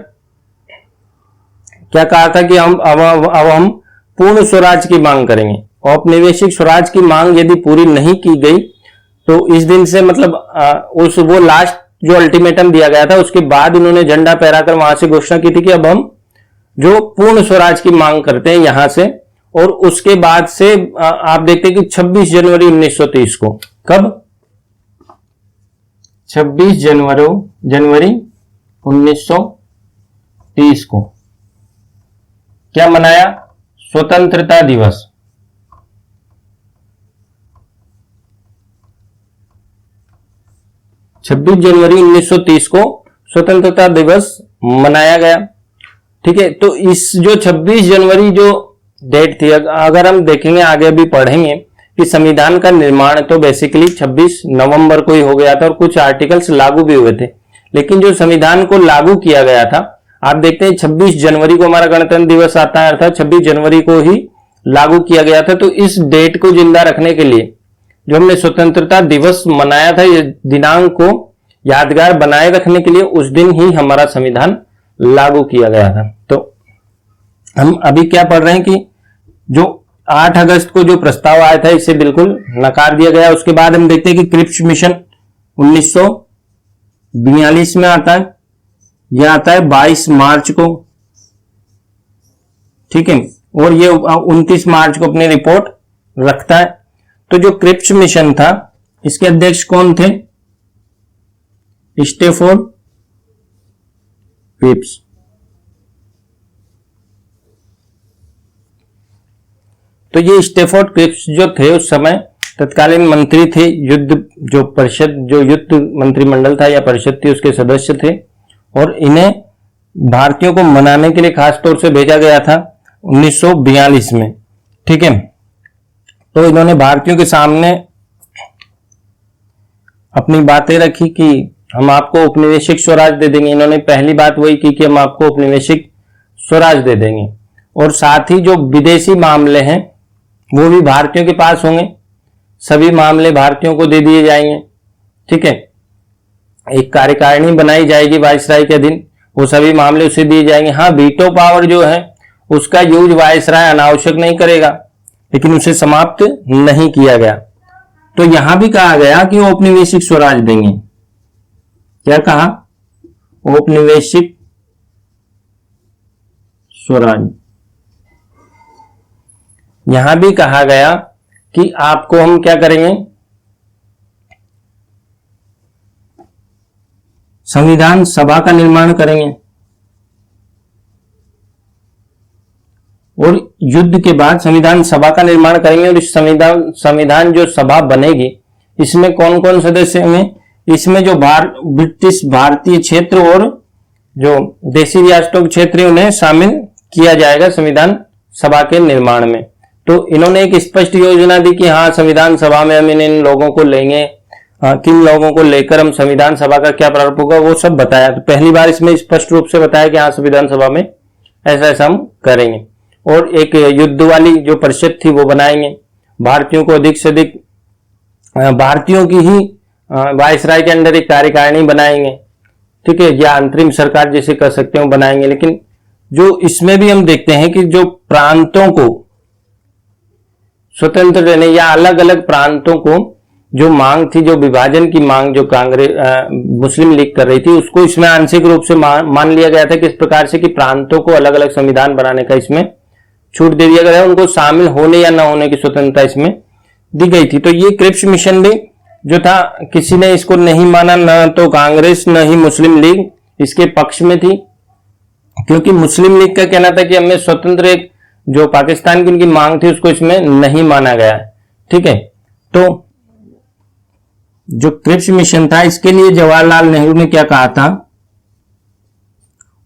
क्या कहा था कि हम पूर्ण स्वराज की मांग करेंगे। औपनिवेशिक स्वराज की मांग यदि पूरी नहीं की गई तो इस दिन से मतलब वो लास्ट जो अल्टीमेटम दिया गया था उसके बाद उन्होंने झंडा फहराकर वहां से घोषणा की थी कि अब हम जो पूर्ण स्वराज की मांग करते हैं यहां से। और उसके बाद से आप देखते हैं कि 26 जनवरी 1930 को, कब, 26 जनवरी 1930 को क्या मनाया, स्वतंत्रता दिवस। छब्बीस जनवरी 1930 को स्वतंत्रता दिवस मनाया गया। ठीक है, तो इस जो 26 जनवरी जो डेट थी, अगर हम देखेंगे आगे भी पढ़ेंगे कि संविधान का निर्माण तो बेसिकली 26 नवंबर को ही हो गया था और कुछ आर्टिकल्स लागू भी हुए थे, लेकिन जो संविधान को लागू किया गया था आप देखते हैं 26 जनवरी को हमारा गणतंत्र दिवस आता है, अर्थात 26 जनवरी को ही लागू किया गया था। तो इस डेट को जिंदा रखने के लिए जो हमने स्वतंत्रता दिवस मनाया था, ये दिनांक को यादगार बनाए रखने के लिए उस दिन ही हमारा संविधान लागू किया गया था। तो हम अभी क्या पढ़ रहे हैं कि जो 8 अगस्त को जो प्रस्ताव आया था इसे बिल्कुल नकार दिया गया। उसके बाद हम देखते हैं कि क्रिप्स मिशन 1942 में आता है, यह आता है 22 मार्च को, ठीक है, और ये 29 मार्च को अपनी रिपोर्ट रखता है। तो जो क्रिप्स मिशन था इसके अध्यक्ष कौन थे, स्टेफोर्ड क्रिप्स। तो ये स्टेफोर्ड क्रिप्स जो थे उस समय तत्कालीन मंत्री थे, युद्ध जो परिषद, जो युद्ध मंत्रिमंडल था या परिषद थी उसके सदस्य थे, और इन्हें भारतीयों को मनाने के लिए खास तौर से भेजा गया था 1942 में। ठीक है, तो इन्होंने भारतीयों के सामने अपनी बातें रखी कि हम आपको औपनिवेशिक स्वराज दे देंगे। इन्होंने पहली बात वही की कि हम आपको औपनिवेशिक स्वराज दे देंगे, और साथ ही जो विदेशी मामले हैं वो भी भारतीयों के पास होंगे, सभी मामले भारतीयों को दे दिए जाएंगे। ठीक है, एक कार्यकारिणी बनाई जाएगी वायसराय के अधीन, वो सभी मामले उसे दिए जाएंगे। हाँ, वीटो पावर जो है उसका यूज वायसराय अनावश्यक नहीं करेगा, लेकिन उसे समाप्त नहीं किया गया। तो यहां भी कहा गया कि औपनिवेशिक स्वराज देंगे। क्या कहा, औपनिवेशिक स्वराज। यहां भी कहा गया कि आपको हम क्या करेंगे, संविधान सभा का निर्माण करेंगे, और युद्ध के बाद संविधान सभा का निर्माण करेंगे। और इस संविधान जो सभा बनेगी इसमें कौन कौन सदस्य होंगे, इसमें जो ब्रिटिश भारतीय क्षेत्र और जो देशी रियासतों के क्षेत्र उन्हें शामिल किया जाएगा संविधान सभा के निर्माण में। तो इन्होंने एक स्पष्ट योजना दी कि हाँ, संविधान सभा में हम इन लोगों को लेंगे, किन लोगों को लेकर हम संविधान सभा का क्या प्रारूप होगा वो सब बताया। तो पहली बार इसमें स्पष्ट रूप से बताया कि हाँ, संविधान सभा में ऐसा ऐसा हम करेंगे। और एक युद्ध वाली जो परिषद थी वो बनाएंगे, भारतीयों को अधिक से अधिक भारतीयों की ही वायसराय के अंदर एक कार्यकारिणी बनाएंगे, ठीक है, या अंतरिम सरकार जैसे कर सकते हो बनाएंगे। लेकिन जो इसमें भी हम देखते हैं कि जो प्रांतों को स्वतंत्र रहने या अलग अलग प्रांतों को जो मांग थी, जो विभाजन की मांग जो कांग्रेस मुस्लिम लीग कर रही थी, उसको इसमें आंशिक रूप से मान लिया गया था कि इस प्रकार से कि प्रांतों को अलग अलग संविधान बनाने का इसमें छूट दे दिया गया है, उनको शामिल होने या न होने की स्वतंत्रता इसमें दी गई थी। तो ये क्रिप्स मिशन भी जो था, किसी ने इसको नहीं माना, न तो कांग्रेस न ही मुस्लिम लीग इसके पक्ष में थी, क्योंकि मुस्लिम लीग का कहना था कि हमें स्वतंत्र एक जो पाकिस्तान की उनकी मांग थी उसको इसमें नहीं माना गया है, ठीक है। तो जो क्रिप्स मिशन था, इसके लिए जवाहरलाल नेहरू ने क्या कहा था,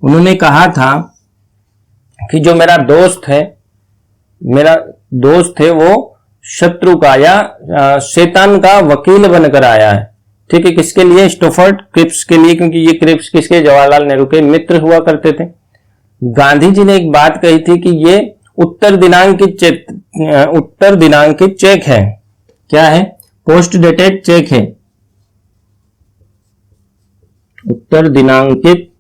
उन्होंने कहा था कि जो मेरा दोस्त है वो शत्रु का या शैतान का वकील बनकर आया है, ठीक है। किसके लिए? स्टोफर्ड क्रिप्स के लिए, क्योंकि ये क्रिप्स किसके? जवाहरलाल नेहरू के मित्र हुआ करते थे। गांधी जी ने एक बात कही थी कि ये उत्तर दिनांकित चेक है। क्या है? पोस्ट डेटेड चेक है, उत्तर दिनांकित।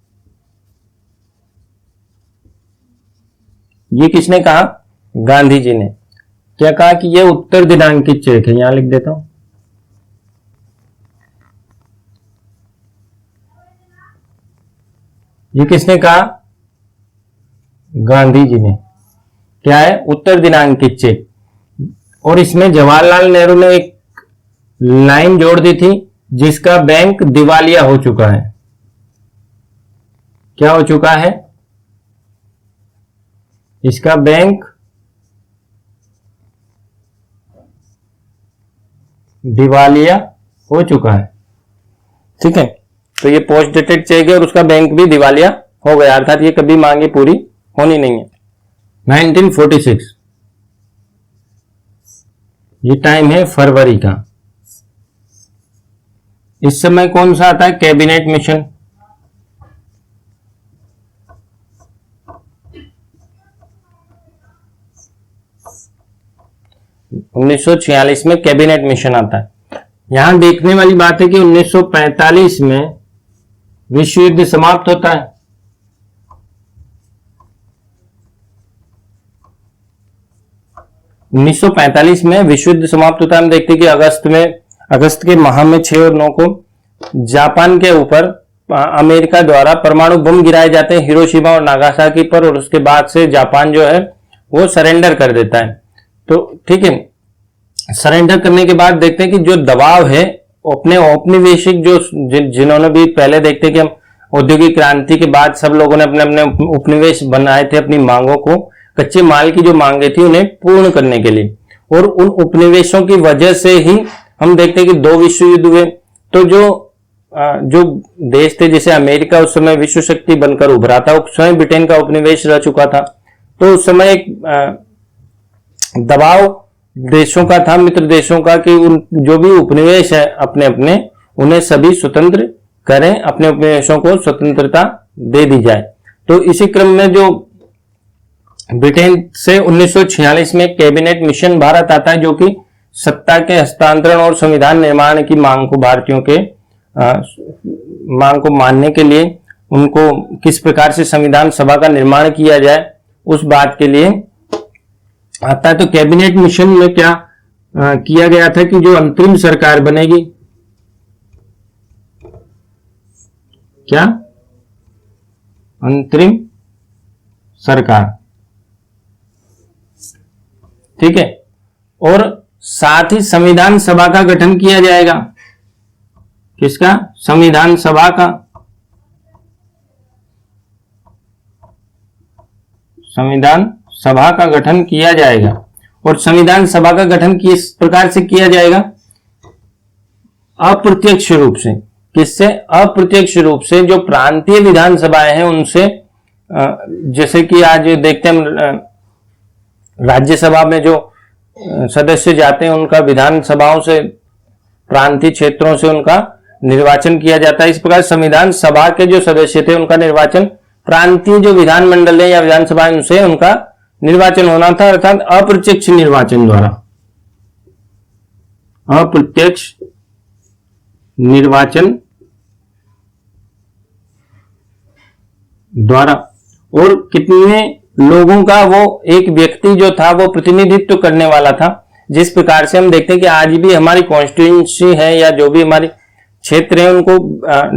ये किसने कहा? गांधी जी ने। क्या कहा कि ये उत्तर दिनांकित चेक है, यहां लिख देता हूं। ये किसने कहा? गांधी जी ने। क्या है? उत्तर दिनांकित चेक। और इसमें जवाहरलाल नेहरू ने एक लाइन जोड़ दी थी, जिसका बैंक दिवालिया हो चुका है। क्या हो चुका है? इसका बैंक दिवालिया हो चुका है, ठीक है। तो ये पोस्ट डेटेड चेक है और उसका बैंक भी दिवालिया हो गया, अर्थात ये कभी मांगे पूरी होनी नहीं है। 1946 ये टाइम है फरवरी का। इस समय कौन सा आता है? Cabinet mission. (1946) में कैबिनेट मिशन आता है। यहां देखने वाली बात है कि 1945 में विश्व युद्ध समाप्त होता है। (1945) में विश्व युद्ध समाप्त होता है। हम देखते हैं कि अगस्त के माह में 6 और 9 को जापान के ऊपर अमेरिका द्वारा परमाणु बम गिराए जाते हैं, हिरोशिमा और नागासाकी पर, और उसके बाद से जापान जो है वो सरेंडर कर देता है। तो ठीक है, सरेंडर करने के बाद देखते हैं कि जो दबाव है अपने औपनिवेशिक जो जिन्होंने भी पहले देखते कि हम औद्योगिक क्रांति के बाद सब लोगों ने अपने अपने उपनिवेश बनाए थे अपनी मांगों को, कच्चे माल की जो मांगे थी उन्हें पूर्ण करने के लिए, और उन उपनिवेशों की वजह से ही हम देखते हैं कि 2 विश्व युद्ध हुए। तो जो देश थे, जैसे अमेरिका उस समय विश्व शक्ति बनकर उभरा था, उस समय ब्रिटेन का उपनिवेश रह चुका था, तो उस समय एक दबाव देशों का था, मित्र देशों का, कि उन जो भी उपनिवेश है अपने अपने उन्हें सभी स्वतंत्र करें, अपने उपनिवेशों को स्वतंत्रता दे दी जाए। तो इसी क्रम में जो ब्रिटेन से 1946 में कैबिनेट मिशन भारत आता है, जो कि सत्ता के हस्तांतरण और संविधान निर्माण की मांग को, भारतीयों के मांग को मानने के लिए उनको किस प्रकार से संविधान सभा का निर्माण किया जाए उस बात के लिए आता है। तो कैबिनेट मिशन में क्या किया गया था कि जो अंतरिम सरकार बनेगी, क्या अंतरिम सरकार, ठीक है, और साथ ही संविधान सभा का गठन किया जाएगा। किसका? संविधान सभा का। संविधान सभा का गठन किया जाएगा। और संविधान सभा का गठन किस प्रकार से किया जाएगा? अप्रत्यक्ष रूप से। किससे? अप्रत्यक्ष रूप से जो प्रांतीय विधानसभाएं हैं उनसे, जैसे कि आज देखते हैं राज्यसभा में जो सदस्य जाते हैं उनका विधानसभाओं से, प्रांतीय क्षेत्रों से उनका निर्वाचन किया जाता है। इस प्रकार संविधान सभा के जो सदस्य थे उनका निर्वाचन प्रांतीय जो विधानमंडल है या विधानसभा उनसे उनका निर्वाचन होना था, अर्थात अप्रत्यक्ष निर्वाचन द्वारा, अप्रत्यक्ष निर्वाचन द्वारा। और कितने लोगों का वो एक व्यक्ति जो था वो प्रतिनिधित्व करने वाला था। जिस प्रकार से हम देखते हैं कि आज भी हमारी कॉन्स्टिट्यूंसी है या जो भी हमारे क्षेत्र है उनको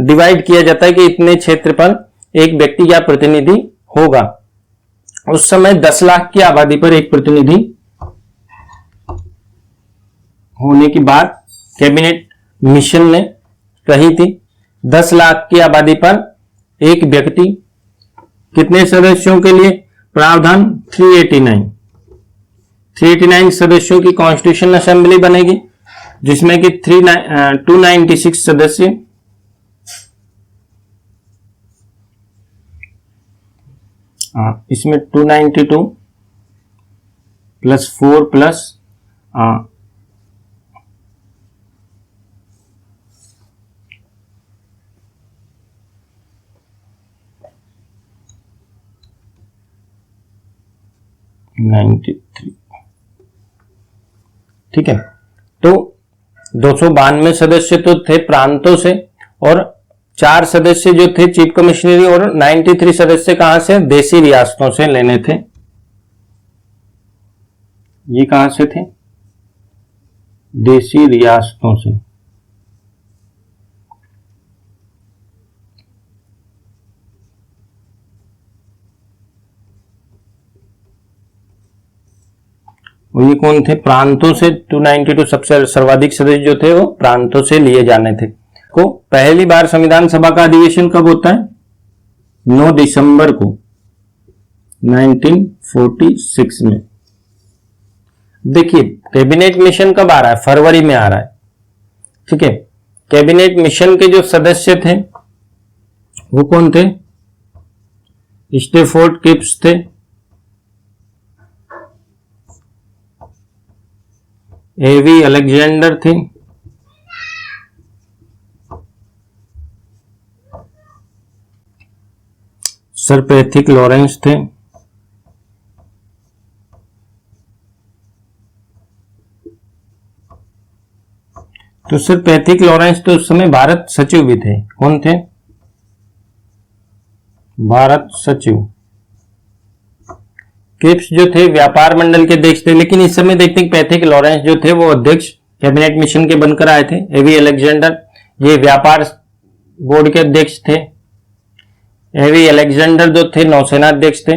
डिवाइड किया जाता है कि इतने क्षेत्र पर एक व्यक्ति या प्रतिनिधि होगा। उस समय 10 लाख की आबादी पर एक प्रतिनिधि होने की बात कैबिनेट मिशन ने कही थी। 10 लाख की आबादी पर एक व्यक्ति, कितने सदस्यों के लिए? प्रावधान 389 सदस्यों की कॉन्स्टिट्यूशन असेंबली बनेगी, जिसमें कि 296 सदस्य, इसमें 292 प्लस 4 प्लस 93, ठीक है। तो 292 सदस्य तो थे प्रांतों से और 4 सदस्य जो थे चीफ कमिश्नरी, और 93 सदस्य कहां से? देशी रियासतों से लेने थे। ये कहां से थे? देशी रियासतों से। और ये कौन थे? प्रांतों से 292 सबसे सर्वाधिक सदस्य जो थे वो प्रांतों से लिए जाने थे। को पहली बार संविधान सभा का अधिवेशन कब होता है? 9 दिसंबर को 1946 में। देखिए कैबिनेट मिशन कब आ रहा है? फरवरी में आ रहा है, ठीक है। कैबिनेट मिशन के जो सदस्य थे वो कौन थे? स्टेफोर्ड किप्स थे, एवी अलेक्जेंडर थे, सर पैथिक लॉरेंस थे, तो सर पैथिक लॉरेंस तो उस समय भारत सचिव भी थे। कौन थे? भारत सचिव। किप्स जो थे व्यापार मंडल के अध्यक्ष थे, लेकिन इस समय देखते हैं पैथिक लॉरेंस जो थे वो अध्यक्ष कैबिनेट मिशन के बनकर आए थे। एवी अलेक्जेंडर ये व्यापार बोर्ड के अध्यक्ष थे। एवी अलेक्जेंडर जो थे नौसेना अध्यक्ष थे,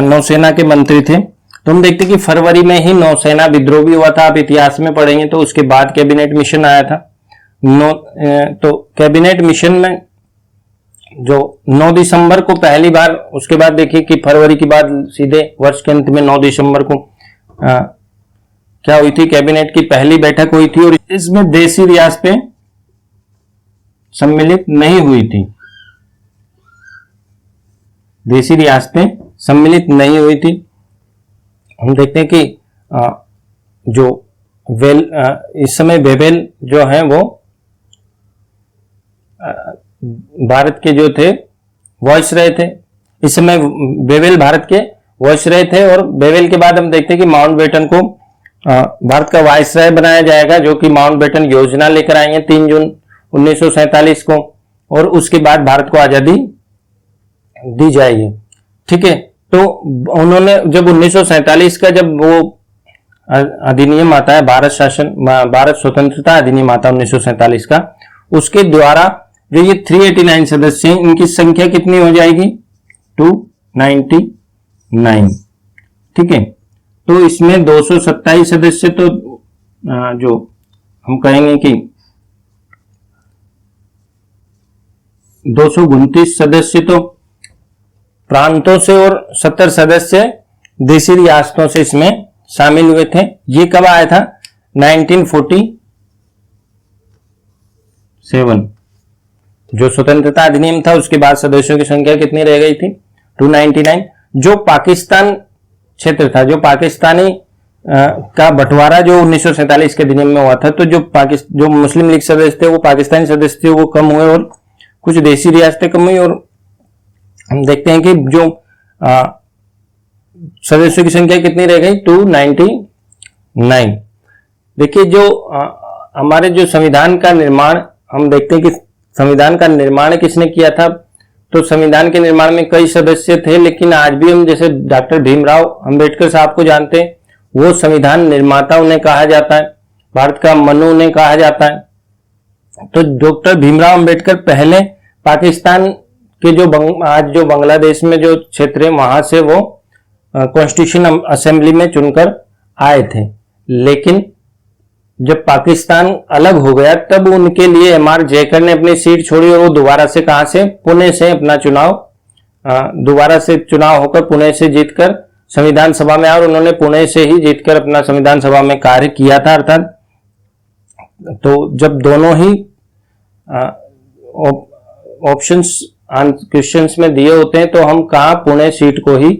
नौसेना के मंत्री थे। तो हम देखते कि फरवरी में ही नौसेना विद्रोह भी हुआ था, आप इतिहास में पढ़ेंगे तो उसके बाद कैबिनेट मिशन आया था। तो कैबिनेट मिशन में जो 9 दिसंबर को पहली बार, उसके बाद देखिए कि फरवरी के बाद सीधे वर्ष के अंत में 9 दिसंबर को क्या हुई थी? कैबिनेट की पहली बैठक हुई थी और इसमें देशी रियासतें सम्मिलित नहीं हुई थी। देशी रियासतें सम्मिलित नहीं हुई थी। हम देखते हैं कि जो इस समय वेवेल जो है वो भारत के जो थे वॉइस रहे थे। इस समय वेवेल भारत के वॉइस रहे थे और वेवेल के बाद हम देखते हैं कि माउंटबेटन को भारत का वायसराय बनाया जाएगा, जो कि माउंटबेटन योजना लेकर आएंगे 3 जून 1947 को, और उसके बाद भारत को आजादी दी जाएगी, ठीक है। तो उन्होंने जब 1947 का जब वो अधिनियम आता है, भारत स्वतंत्रता अधिनियम आता है 1947 का, उसके द्वारा जो ये 389 सदस्य हैं इनकी संख्या कितनी हो जाएगी? 299, ठीक है। तो इसमें 227 सदस्य तो जो हम कहेंगे कि 229 सदस्य तो प्रांतों से और 70 सदस्य देशी रियासतों से इसमें शामिल हुए थे। ये कब आया था? 1947। जो स्वतंत्रता अधिनियम था उसके बाद सदस्यों की संख्या कितनी रह गई थी? 299। जो पाकिस्तान क्षेत्र था, जो पाकिस्तानी का बंटवारा जो 1947 के अधिनियम में हुआ था, तो जो मुस्लिम लीग सदस्य थे वो पाकिस्तानी सदस्य थे वो कम हुए और कुछ देशी रियासतें कम हुई। और हम देखते हैं कि जो सदस्यों की संख्या कितनी रह गई? 299। देखिए जो हमारे जो संविधान का निर्माण, हम देखते हैं कि संविधान का निर्माण किसने किया था। तो संविधान के निर्माण में कई सदस्य थे, लेकिन आज भी हम जैसे डॉक्टर भीमराव अंबेडकर साहब को जानते हैं, वो संविधान निर्माता उन्हें कहा जाता है, भारत का मनु उन्हें कहा जाता है। तो डॉक्टर भीमराव अंबेडकर पहले पाकिस्तान के आज जो बांग्लादेश में जो क्षेत्र है वहां से वो कॉन्स्टिट्यूशन असेंबली में चुनकर आए थे, लेकिन जब पाकिस्तान अलग हो गया तब उनके लिए एम.आर. जयकर ने अपनी सीट छोड़ी और वो दोबारा से कहां से? पुणे से अपना दोबारा से चुनाव होकर पुणे से जीतकर संविधान सभा में आए और उन्होंने पुणे से ही जीतकर अपना संविधान सभा में कार्य किया था। अर्थात तो जब दोनों ही ऑप्शंस क्वेश्चंस में दिए होते हैं तो हम कहा पुणे सीट को ही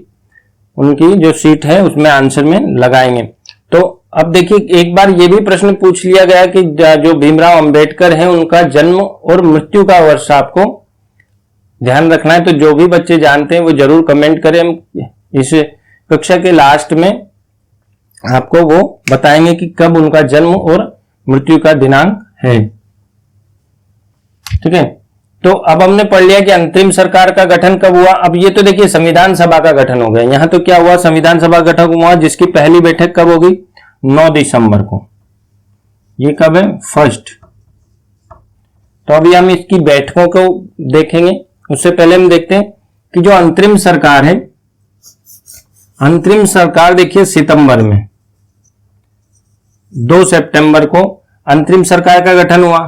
उनकी जो सीट है उसमें आंसर में लगाएंगे। तो अब देखिए एक बार ये भी प्रश्न पूछ लिया गया कि जो भीमराव अंबेडकर हैं उनका जन्म और मृत्यु का वर्ष आपको ध्यान रखना है। तो जो भी बच्चे जानते हैं वो जरूर कमेंट करें, हम इस कक्षा के लास्ट में आपको वो बताएंगे कि कब उनका जन्म और मृत्यु का दिनांक है। ठीक है, तो अब हमने पढ़ लिया कि अंतरिम सरकार का गठन कब हुआ। अब ये तो देखिए संविधान सभा का गठन हो गया। यहां तो क्या हुआ? संविधान सभा गठन हुआ, जिसकी पहली बैठक कब होगी? 9 दिसंबर को। ये कब है? फर्स्ट। तो अभी हम इसकी बैठकों को देखेंगे, उससे पहले हम देखते हैं कि जो अंतरिम सरकार है, अंतरिम सरकार देखिए सितंबर में 2 सितंबर को अंतरिम सरकार का गठन हुआ।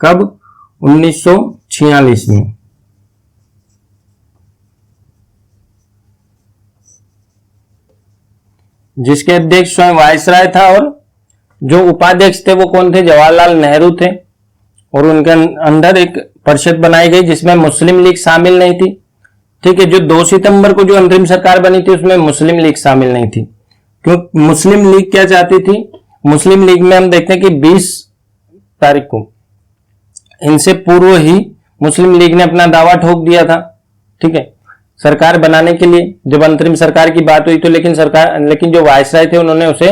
कब? 1946 में। जिसके अध्यक्ष स्वयं वायसराय था और जो उपाध्यक्ष थे वो कौन थे? जवाहरलाल नेहरू थे। और उनके अंदर एक परिषद बनाई गई जिसमें मुस्लिम लीग शामिल नहीं थी। ठीक है, जो 2 सितंबर को जो अंतरिम सरकार बनी थी उसमें मुस्लिम लीग शामिल नहीं थी। क्यों? मुस्लिम लीग क्या चाहती थी? मुस्लिम लीग में हम देखते हैं कि 20 तारीख को, इनसे पूर्व ही मुस्लिम लीग ने अपना दावा ठोक दिया था। ठीक है, सरकार बनाने के लिए जब अंतरिम सरकार की बात हुई तो लेकिन जो वायसराय थे उन्होंने उसे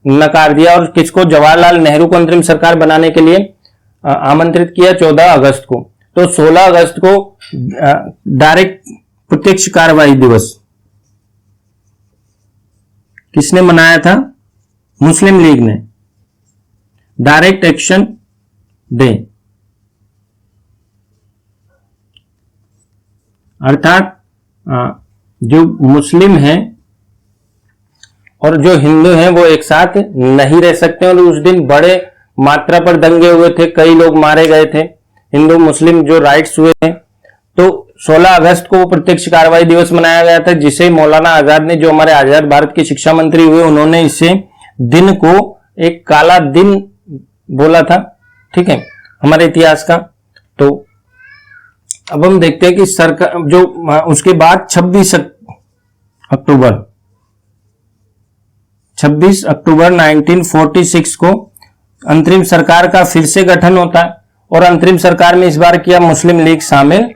नकार दिया और किसको? जवाहरलाल नेहरू को अंतरिम सरकार बनाने के लिए आमंत्रित किया 14 अगस्त को। तो 16 अगस्त को डायरेक्ट प्रत्यक्ष कार्रवाई दिवस किसने मनाया था? मुस्लिम लीग ने, डायरेक्ट एक्शन डे। अर्थात जो मुस्लिम हैं और जो हिंदू हैं वो एक साथ नहीं रह सकते। और उस दिन बड़े मात्रा पर दंगे हुए थे, कई लोग मारे गए थे, हिंदू मुस्लिम जो राइट्स हुए थे। तो 16 अगस्त को वो प्रत्यक्ष कार्रवाई दिवस मनाया गया था, जिसे मौलाना आजाद ने, जो हमारे आजाद भारत के शिक्षा मंत्री हुए, उन्होंने इसे दिन को एक काला दिन बोला था। ठीक है, हमारे इतिहास का। तो अब हम देखते हैं कि सरकार जो उसके बाद 26 अक्टूबर 1946 को अंतरिम सरकार का फिर से गठन होता है। और अंतरिम सरकार में इस बार क्या मुस्लिम लीग शामिल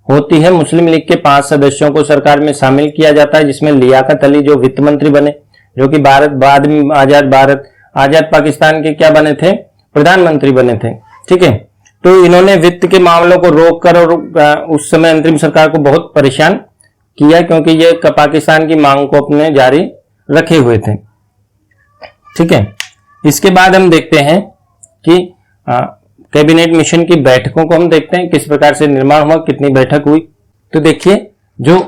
होती है। मुस्लिम लीग के 5 सदस्यों को सरकार में शामिल किया जाता है, जिसमें लियाकत अली जो वित्त मंत्री बने, जो कि बाद में आजाद पाकिस्तान के क्या बने थे? प्रधानमंत्री बने थे। ठीक है, तो इन्होंने वित्त के मामलों को रोककर और उस समय अंतरिम सरकार को बहुत परेशान किया, क्योंकि ये पाकिस्तान की मांग को अपने जारी रखे हुए थे। ठीक है, इसके बाद हम देखते हैं कि कैबिनेट मिशन की बैठकों को हम देखते हैं किस प्रकार से निर्माण हुआ, कितनी बैठक हुई। तो देखिए जो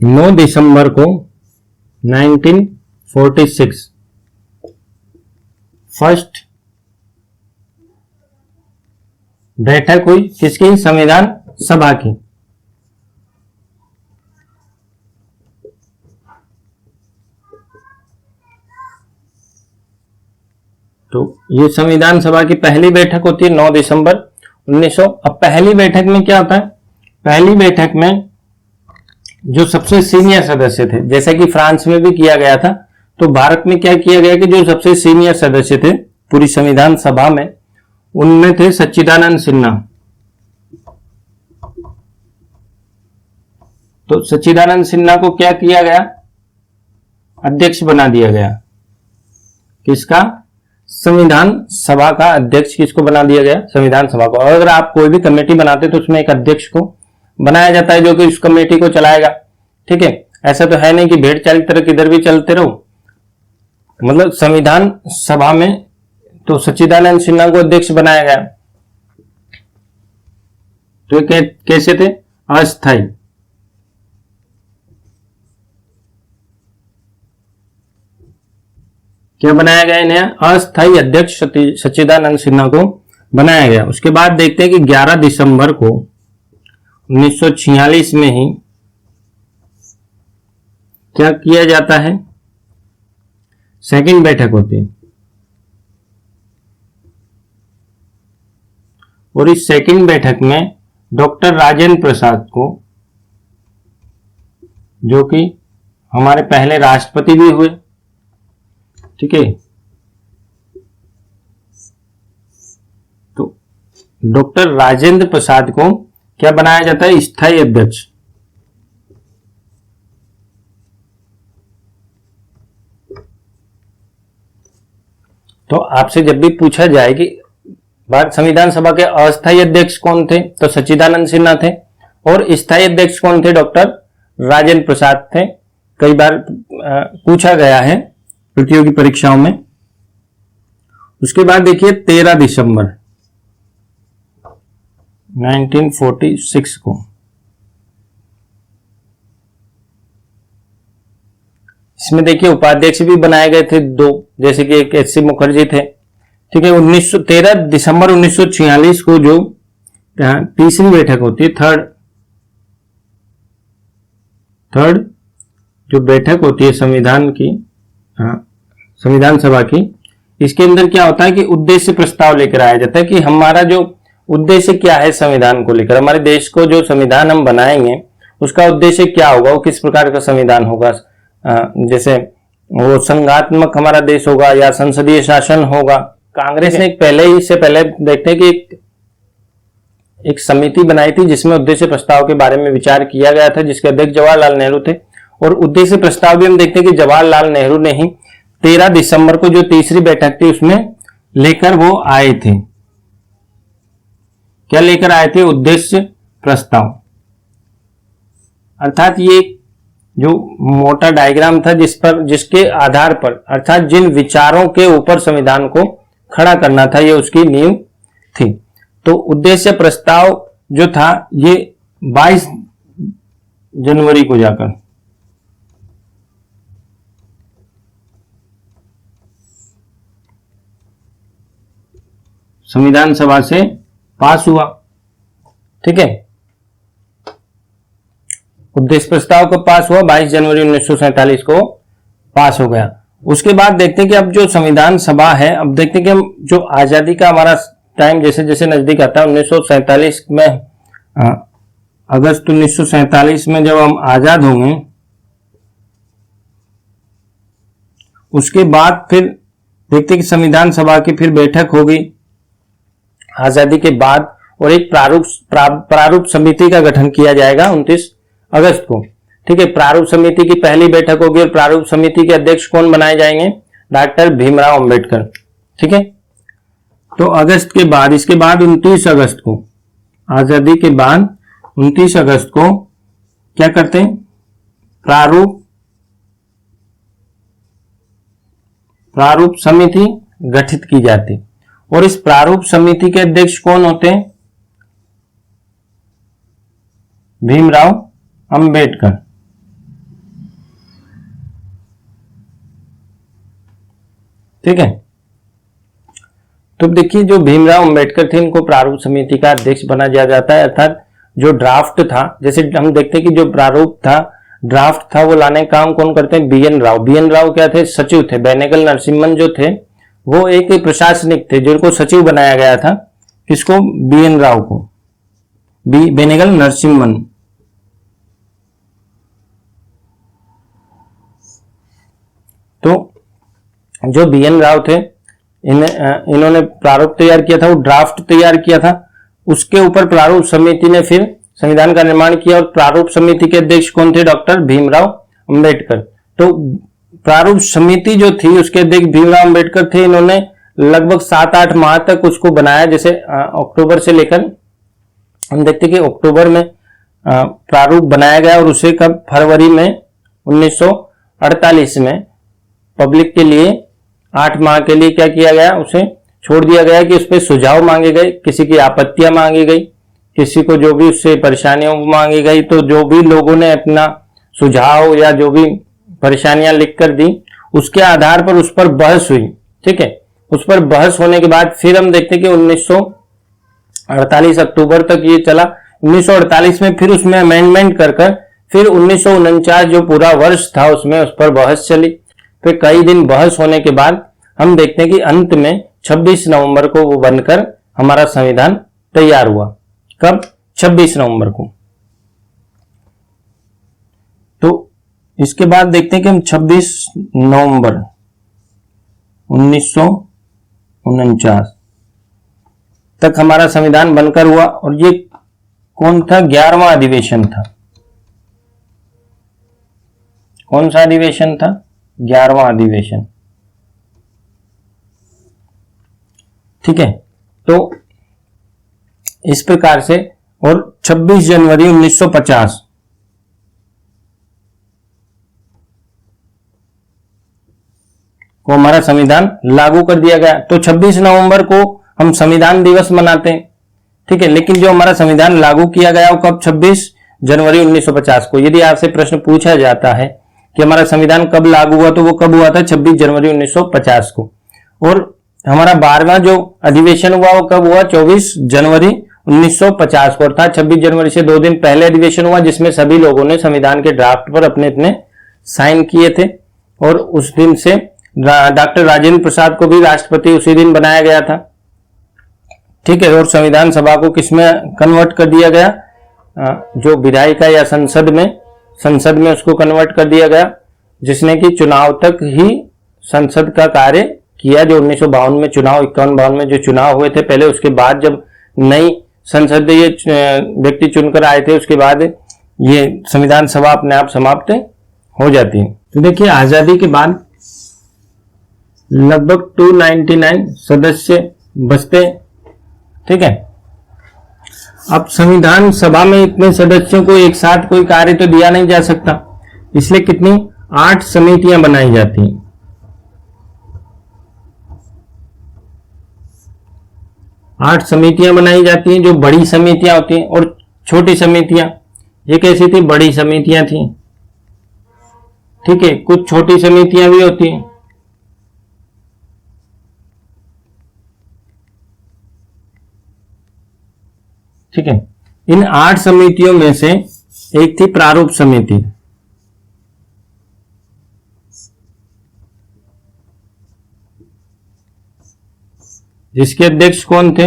9 दिसंबर को 1946 फर्स्ट बैठक हुई, किसकी? संविधान सभा की। तो ये संविधान सभा की पहली बैठक होती है 9 दिसंबर 1900। अब पहली बैठक में क्या होता है, पहली बैठक में जो सबसे सीनियर सदस्य थे, जैसे कि फ्रांस में भी किया गया था, तो भारत में क्या किया गया कि जो सबसे सीनियर सदस्य थे पूरी संविधान सभा में, उनमें थे सच्चिदानंद सिन्हा। तो सच्चिदानंद सिन्हा को क्या किया गया, अध्यक्ष बना दिया गया। किसका, संविधान सभा का अध्यक्ष किसको बना दिया गया, संविधान सभा को। और अगर आप कोई भी कमेटी बनाते तो उसमें एक अध्यक्ष को बनाया जाता है जो कि उस कमेटी को चलाएगा। ठीक है, ऐसा तो है नहीं कि भेड़ चाल की तरह किधर भी चलते रहो। मतलब संविधान सभा में तो सच्चिदानंद सिन्हा को अध्यक्ष बनाया गया। तो ये कैसे थे, अस्थायी। क्या बनाया गया इन्हें, अस्थायी अध्यक्ष सच्चिदानंद सिन्हा को बनाया गया। उसके बाद देखते हैं कि 11 दिसंबर को 1946 में ही क्या किया जाता है, सेकंड बैठक होती है। और इस सेकंड बैठक में डॉक्टर राजेंद्र प्रसाद को, जो कि हमारे पहले राष्ट्रपति भी हुए, ठीक है, तो डॉक्टर राजेंद्र प्रसाद को क्या बनाया जाता है, स्थायी अध्यक्ष। तो आपसे जब भी पूछा जाए कि भारत संविधान सभा के अस्थायी अध्यक्ष कौन थे, तो सच्चिदानंद सिन्हा थे, और स्थायी अध्यक्ष कौन थे, डॉक्टर राजेंद्र प्रसाद थे। कई बार पूछा गया है प्रतियोगी परीक्षाओं में। उसके बाद देखिए 13 दिसंबर 1946 को इसमें देखिए उपाध्यक्ष भी बनाए गए थे दो, जैसे कि एक एच सी मुखर्जी थे। ठीक है, 13 दिसंबर 1946 को जो तीसरी बैठक होती है, थर्ड जो बैठक होती है संविधान की, संविधान सभा की, इसके अंदर क्या होता है कि उद्देश्य प्रस्ताव लेकर आया जाता है कि हमारा जो उद्देश्य क्या है संविधान को लेकर, हमारे देश को जो संविधान हम बनाएंगे उसका उद्देश्य क्या होगा, वो किस प्रकार का संविधान होगा। जैसे वो संघात्मक हमारा देश होगा या संसदीय शासन होगा। कांग्रेस ने इससे पहले देखते हैं कि एक समिति बनाई थी जिसमें उद्देश्य प्रस्ताव के बारे में विचार किया गया था, जिसके अध्यक्ष जवाहरलाल नेहरू थे। और उद्देश्य प्रस्ताव भी हम देखते हैं कि जवाहरलाल नेहरू ने ही 13 दिसंबर को जो तीसरी बैठक थी उसमें लेकर वो आए थे। क्या लेकर आए थे, उद्देश्य प्रस्ताव। अर्थात ये जो मोटा डायग्राम था जिसके आधार पर, अर्थात जिन विचारों के ऊपर संविधान को खड़ा करना था, ये उसकी नींव थी। तो उद्देश्य प्रस्ताव जो था ये 22 जनवरी को जाकर संविधान सभा से पास हुआ। ठीक है, उद्देश्य प्रस्ताव को पास हुआ, 22 जनवरी 1947 को पास हो गया। उसके बाद देखते हैं कि अब जो संविधान सभा है, अब देखते हैं कि हम जो आजादी का हमारा टाइम जैसे जैसे नजदीक आता है, 1947 में अगस्त 1947 में जब हम आजाद होंगे, उसके बाद फिर देखते हैं कि संविधान सभा की फिर बैठक होगी आजादी के बाद, और एक प्रारूप समिति का गठन किया जाएगा 29 अगस्त को। ठीक है, प्रारूप समिति की पहली बैठक होगी और प्रारूप समिति के अध्यक्ष कौन बनाए जाएंगे, डॉक्टर भीमराव अंबेडकर। ठीक है, तो अगस्त के बाद, इसके बाद 29 अगस्त को, आजादी के बाद 29 अगस्त को क्या करते हैं, प्रारूप समिति गठित की जाती। और इस प्रारूप समिति के अध्यक्ष कौन होते हैं, भीमराव अंबेडकर। ठीक है, तो देखिए जो भीमराव अंबेडकर थे, इनको प्रारूप समिति का अध्यक्ष बना दिया जाता है। अर्थात जो ड्राफ्ट था, जैसे हम देखते हैं कि जो प्रारूप था, ड्राफ्ट था, वो लाने का काम कौन करते हैं, B N Rao. B N Rao क्या थे, सचिव थे। बेनेगल नरसिम्हन जो थे वो एक प्रशासनिक थे जिनको सचिव बनाया गया था। किसको? BN राव को, बेनेगल नरसिम्हन। तो जो BN राव थे, इन्होंने प्रारूप तैयार किया था, वो ड्राफ्ट तैयार किया था। उसके ऊपर प्रारूप समिति ने फिर संविधान का निर्माण किया, और प्रारूप समिति के अध्यक्ष कौन थे? डॉक्टर भीमराव अंबेडकर। तो प्रारूप समिति जो थी उसके अध्यक्ष भीमराव अंबेडकर थे। इन्होंने लगभग 7-8 माह तक उसको बनाया। जैसे अक्टूबर से लेकर हम देखते कि अक्टूबर में प्रारूप बनाया गया, और उसे कब? फरवरी में 1948 में पब्लिक के लिए 8 माह के लिए क्या किया गया? उसे छोड़ दिया गया कि उस पर सुझाव मांगे गए, किसी की आपत्तियां मांगी गई, किसी को जो भी उससे परेशानियां मांगी गई। तो जो भी लोगों ने अपना सुझाव या जो भी परेशानियां लिख कर दी, उसके आधार पर उस पर बहस हुई। ठीक है, उस पर बहस होने के बाद फिर हम देखते कि 1948 अक्टूबर तक ये चला। 1948 में फिर उसमें अमेंडमेंट कर फिर 1949 जो पूरा वर्ष था उसमें उस पर बहस चली। फिर कई दिन बहस होने के बाद हम देखते हैं कि अंत में 26 नवंबर को वो बनकर हमारा संविधान तैयार हुआ। कब? 26 नवंबर को। तो इसके बाद देखते हैं कि हम 26 नवंबर 1949 तक हमारा संविधान बनकर हुआ। और ये कौन था? 11वां अधिवेशन था। कौन सा अधिवेशन था? 11वां अधिवेशन। ठीक है, तो इस प्रकार से, और 26 जनवरी 1950 को हमारा संविधान लागू कर दिया गया। तो 26 नवंबर को हम संविधान दिवस मनाते हैं। ठीक है, लेकिन जो हमारा संविधान लागू किया गया वो कब? 26 जनवरी 1950 को। यदि आपसे प्रश्न पूछा जाता है कि हमारा संविधान कब लागू हुआ, तो वो कब हुआ था? 26 जनवरी 1950 को। और हमारा 12वां जो अधिवेशन हुआ वो कब हुआ? 24 जनवरी 1950 को। अर्थात 26 जनवरी से 2 दिन पहले अधिवेशन हुआ, जिसमें सभी लोगों ने संविधान के ड्राफ्ट पर अपने अपने साइन किए थे। और उस दिन से डॉक्टर राजेंद्र प्रसाद को भी राष्ट्रपति उसी दिन बनाया गया था। ठीक है, और संविधान सभा को किसमें कन्वर्ट कर दिया गया? जो विधायिका या संसद में उसको कन्वर्ट कर दिया गया, जिसने कि चुनाव तक ही संसद का कार्य किया। जो 1952 में चुनाव, 51-52 में जो चुनाव हुए थे पहले, उसके बाद जब नई संसद ये व्यक्ति चुनकर आए थे, उसके बाद ये संविधान सभा अपने आप समाप्त हो जाती है। तो देखिए, आजादी के बाद लगभग 299 सदस्य बचते। ठीक है, अब संविधान सभा में इतने सदस्यों को एक साथ कोई कार्य तो दिया नहीं जा सकता, इसलिए कितनी? 8 समितियां बनाई जाती हैं। 8 समितियां बनाई जाती हैं, जो बड़ी समितियां होती हैं। और छोटी समितियां, ये कैसी थी? बड़ी समितियां थी। ठीक है, कुछ छोटी समितियां भी होती हैं। ठीक है, इन 8 समितियों में से एक थी प्रारूप समिति, जिसके अध्यक्ष कौन थे?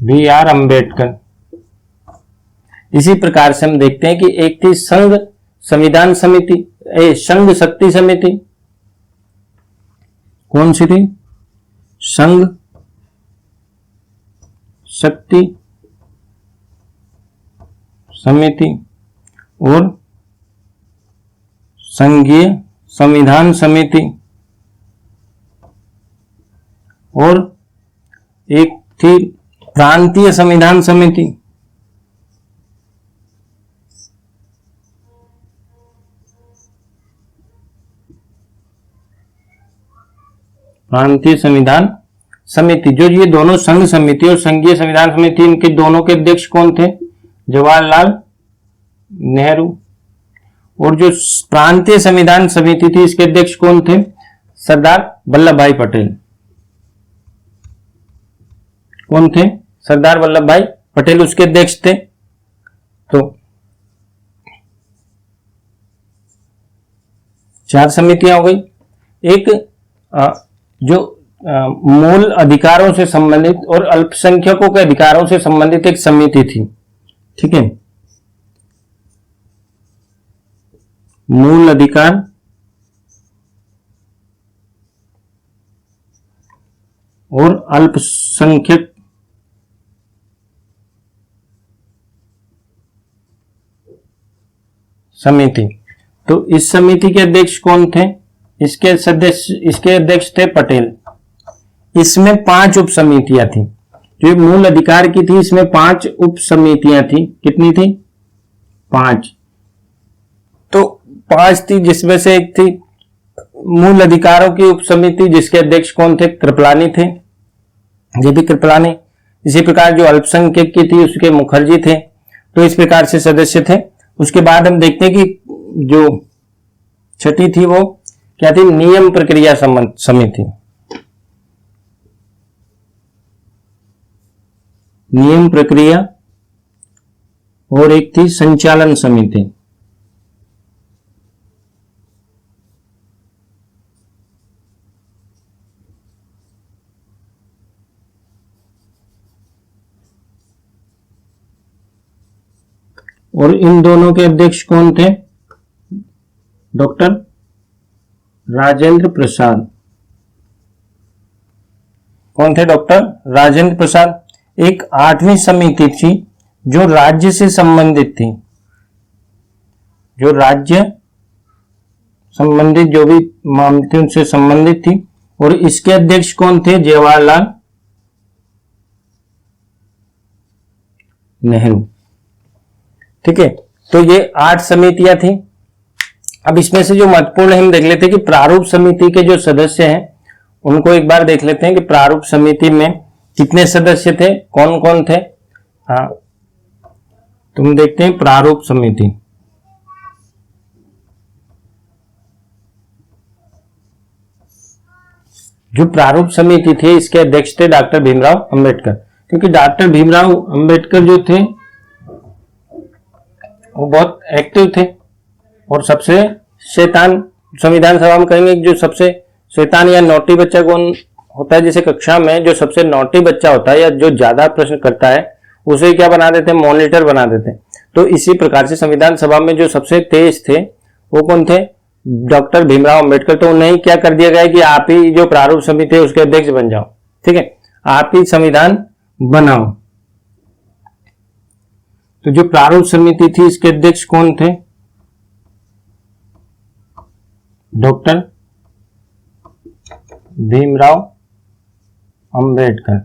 BR अंबेडकर। इसी प्रकार से हम देखते हैं कि एक थी संघ संविधान समिति, संघ शक्ति समिति। कौन सी थी? संघ शक्ति समिति और संघीय संविधान समिति। और एक थी प्रांतीय संविधान समिति। प्रांतीय संविधान समिति, जो ये दोनों संघ समिति और संघीय संविधान समिति, इनके दोनों के अध्यक्ष कौन थे? जवाहरलाल नेहरू। और जो प्रांतीय संविधान समिति थी, इसके अध्यक्ष कौन थे? सरदार वल्लभ भाई पटेल। कौन थे? सरदार वल्लभ भाई पटेल उसके अध्यक्ष थे। तो 4 समितियां हो गई। एक जो मूल अधिकारों से संबंधित और अल्पसंख्यकों के अधिकारों से संबंधित एक समिति थी। ठीक है, मूल अधिकार और अल्पसंख्यक समिति। तो इस समिति के अध्यक्ष कौन थे? इसके अध्यक्ष थे पटेल। इसमें 5 उप समितियां थी। जो मूल अधिकार की थी इसमें 5 उप समितियां थी। कितनी थी? 5। तो 5 थी, जिसमें से एक थी मूल अधिकारों की उप समिति, जिसके अध्यक्ष कौन थे? कृपलानी थे, जेपी कृपलानी। इसी प्रकार जो अल्पसंख्यक की थी उसके मुखर्जी थे। तो इस प्रकार से सदस्य थे। उसके बाद हम देखते हैं कि जो छठी थी वो क्या थी? नियम प्रक्रिया समिति। नियम प्रक्रिया और एक थी संचालन समिति। और इन दोनों के अध्यक्ष कौन थे? डॉक्टर राजेंद्र प्रसाद। कौन थे? डॉक्टर राजेंद्र प्रसाद। एक 8वीं समिति थी जो राज्य से संबंधित थी। जो राज्य संबंधित जो भी मामले थे उनसे संबंधित थी। और इसके अध्यक्ष कौन थे? जवाहरलाल नेहरू। ठीक है, तो ये 8 समितियां थी। अब इसमें से जो महत्वपूर्ण हम देख लेते हैं कि प्रारूप समिति के जो सदस्य हैं उनको एक बार देख लेते हैं कि प्रारूप समिति में कितने सदस्य थे, कौन कौन थे। हाँ, तुम देखते हैं प्रारूप समिति। जो प्रारूप समिति थी इसके अध्यक्ष थे डॉक्टर भीमराव अंबेडकर। क्योंकि डॉक्टर भीमराव अंबेडकर जो थे वो बहुत एक्टिव थे और सबसे शैतान, संविधान सभा में कहेंगे जो सबसे शैतान या नोटी बच्चा कौन होता है। जैसे कक्षा में जो सबसे नोटी बच्चा होता है या जो ज्यादा प्रश्न करता है उसे क्या बना देते हैं? मॉनिटर बना देते हैं। तो इसी प्रकार से संविधान सभा में जो सबसे तेज थे वो कौन थे? डॉक्टर भीमराव अंबेडकर। तो उन्हें क्या कर दिया गया कि आप ही जो प्रारूप समिति है उसके अध्यक्ष बन जाओ। ठीक है, आप ही संविधान बनाओ। तो जो प्रारूप समिति थी इसके अध्यक्ष कौन थे? डॉक्टर भीमराव अंबेडकर।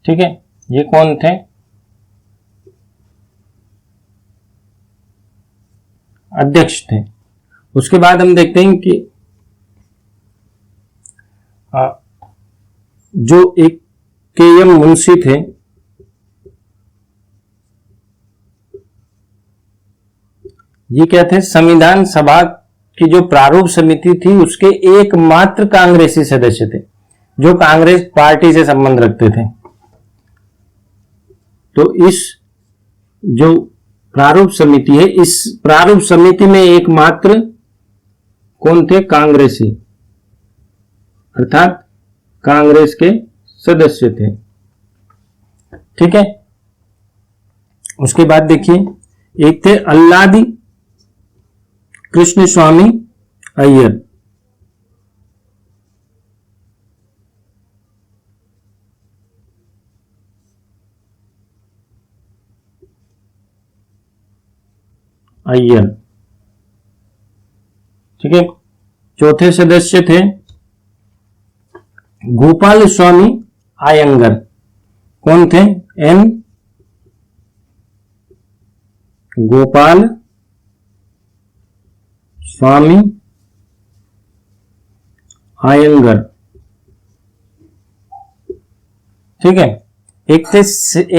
ठीक है, ये कौन थे? अध्यक्ष थे। उसके बाद हम देखते हैं कि जो एक के.एम. मुंशी थे, ये क्या थे? संविधान सभा की जो प्रारूप समिति थी उसके एकमात्र कांग्रेसी सदस्य थे जो कांग्रेस पार्टी से संबंध रखते थे। तो इस जो प्रारूप समिति है, इस प्रारूप समिति में एकमात्र कौन थे? कांग्रेसी, अर्थात कांग्रेस के सदस्य थे। ठीक है, उसके बाद देखिए एक थे अल्लादी कृष्ण स्वामी अय्यर। अय्यर। ठीक है, चौथे सदस्य थे गोपाल स्वामी आयंगर। कौन थे? एन गोपाल स्वामी आयंगर। ठीक है, एक थे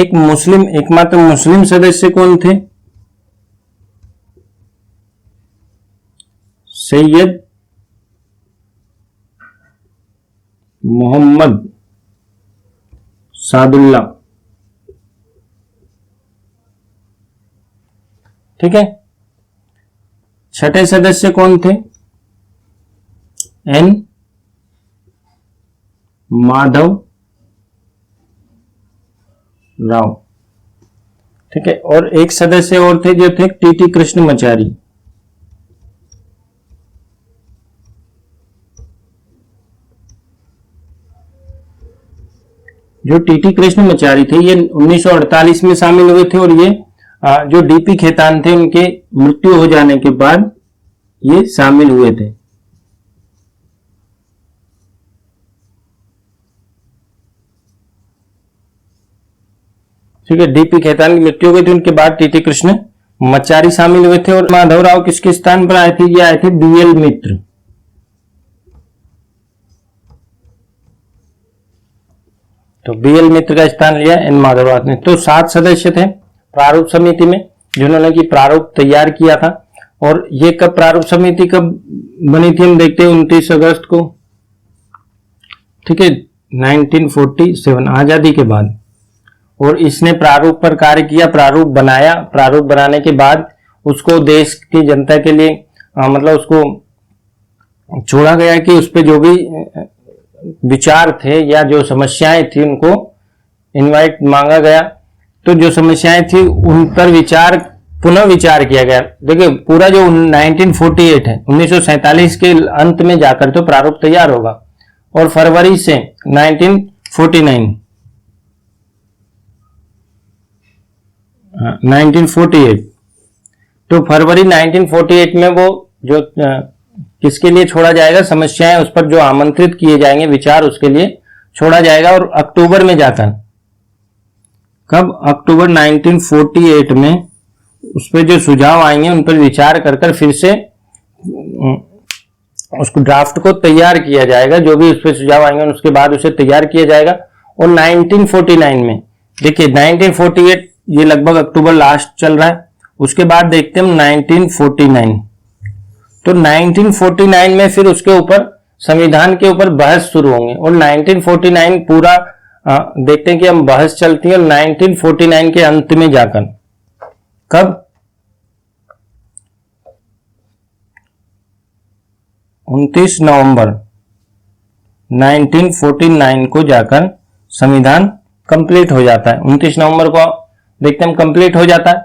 एक मुस्लिम, एकमात्र मुस्लिम सदस्य कौन थे? सैयद मोहम्मद सादुल्ला। ठीक है, छठे सदस्य कौन थे? एन माधव राव, ठीक है। और एक सदस्य और थे जो थे टीटी कृष्णमाचारी। जो टीटी कृष्णमाचारी थे ये 1948 में शामिल हुए थे, और ये जो डीपी खेतान थे उनके मृत्यु हो जाने के बाद ये शामिल हुए थे। ठीक है, डीपी खेतान की मृत्यु हो गई थी, उनके बाद टीटी कृष्णमाचारी शामिल हुए थे। और माधवराव किसके स्थान पर आए थे? ये आए थे बीएल मित्र। तो बीएल मित्र का स्थान लिया एन माधवराव ने। तो 7 सदस्य थे प्रारूप समिति में जिन्होंने की प्रारूप तैयार किया था। और ये कब प्रारूप समिति कब बनी थी हम देखते हैं 29 अगस्त को, ठीक है, 1947 आजादी के बाद। और इसने प्रारूप पर कार्य किया, प्रारूप बनाया, प्रारूप बनाने के बाद उसको देश की जनता के लिए मतलब उसको छोड़ा गया कि उस पर जो भी विचार थे या जो समस्याएं थी उनको इनवाइट मांगा गया। तो जो समस्याएं थी उन पर पुनः विचार किया गया। देखिए पूरा जो 1948 है, 1947 के अंत में जाकर तो प्रारूप तैयार होगा। और फरवरी से 1948 तो फरवरी 1948 में वो जो किसके लिए छोड़ा जाएगा, समस्याएं उस पर जो आमंत्रित किए जाएंगे विचार उसके लिए छोड़ा जाएगा। और अक्टूबर में जाकर, कब? अक्टूबर 1948 में उस पर जो सुझाव आएंगे उन पर विचार कर फिर से उसको ड्राफ्ट को तैयार किया जाएगा। जो भी उस पर सुझाव आएंगे उसके बाद उसे तैयार किया जाएगा। और 1949 में देखिए 1948 ये लगभग अक्टूबर लास्ट चल रहा है। उसके बाद देखते हैं 1949। तो 1949 में फिर उसके ऊपर संविधान के ऊपर बहस शुरू होंगे। और 1949 पूरा देखते हैं कि हम बहस चलती है। 1949 के अंत में जाकर कब? 29 नवंबर 1949 को जाकर संविधान कंप्लीट हो जाता है। 29 नवंबर को देखते हैं कंप्लीट हो जाता है।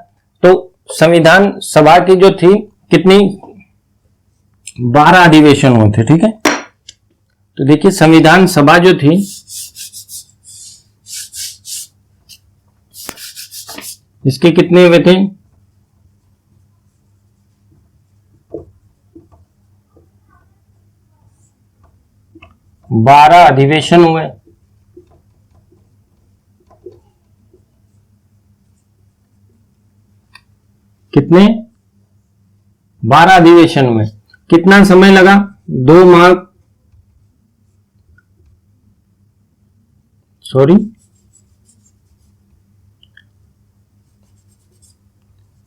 तो संविधान सभा की जो थी कितनी, 12 अधिवेशन हुए थे, ठीक है। तो देखिए संविधान सभा जो थी इसके कितने हुए थे? 12 अधिवेशन हुए। कितने? 12 अधिवेशन हुए। कितना समय लगा? 2 माह,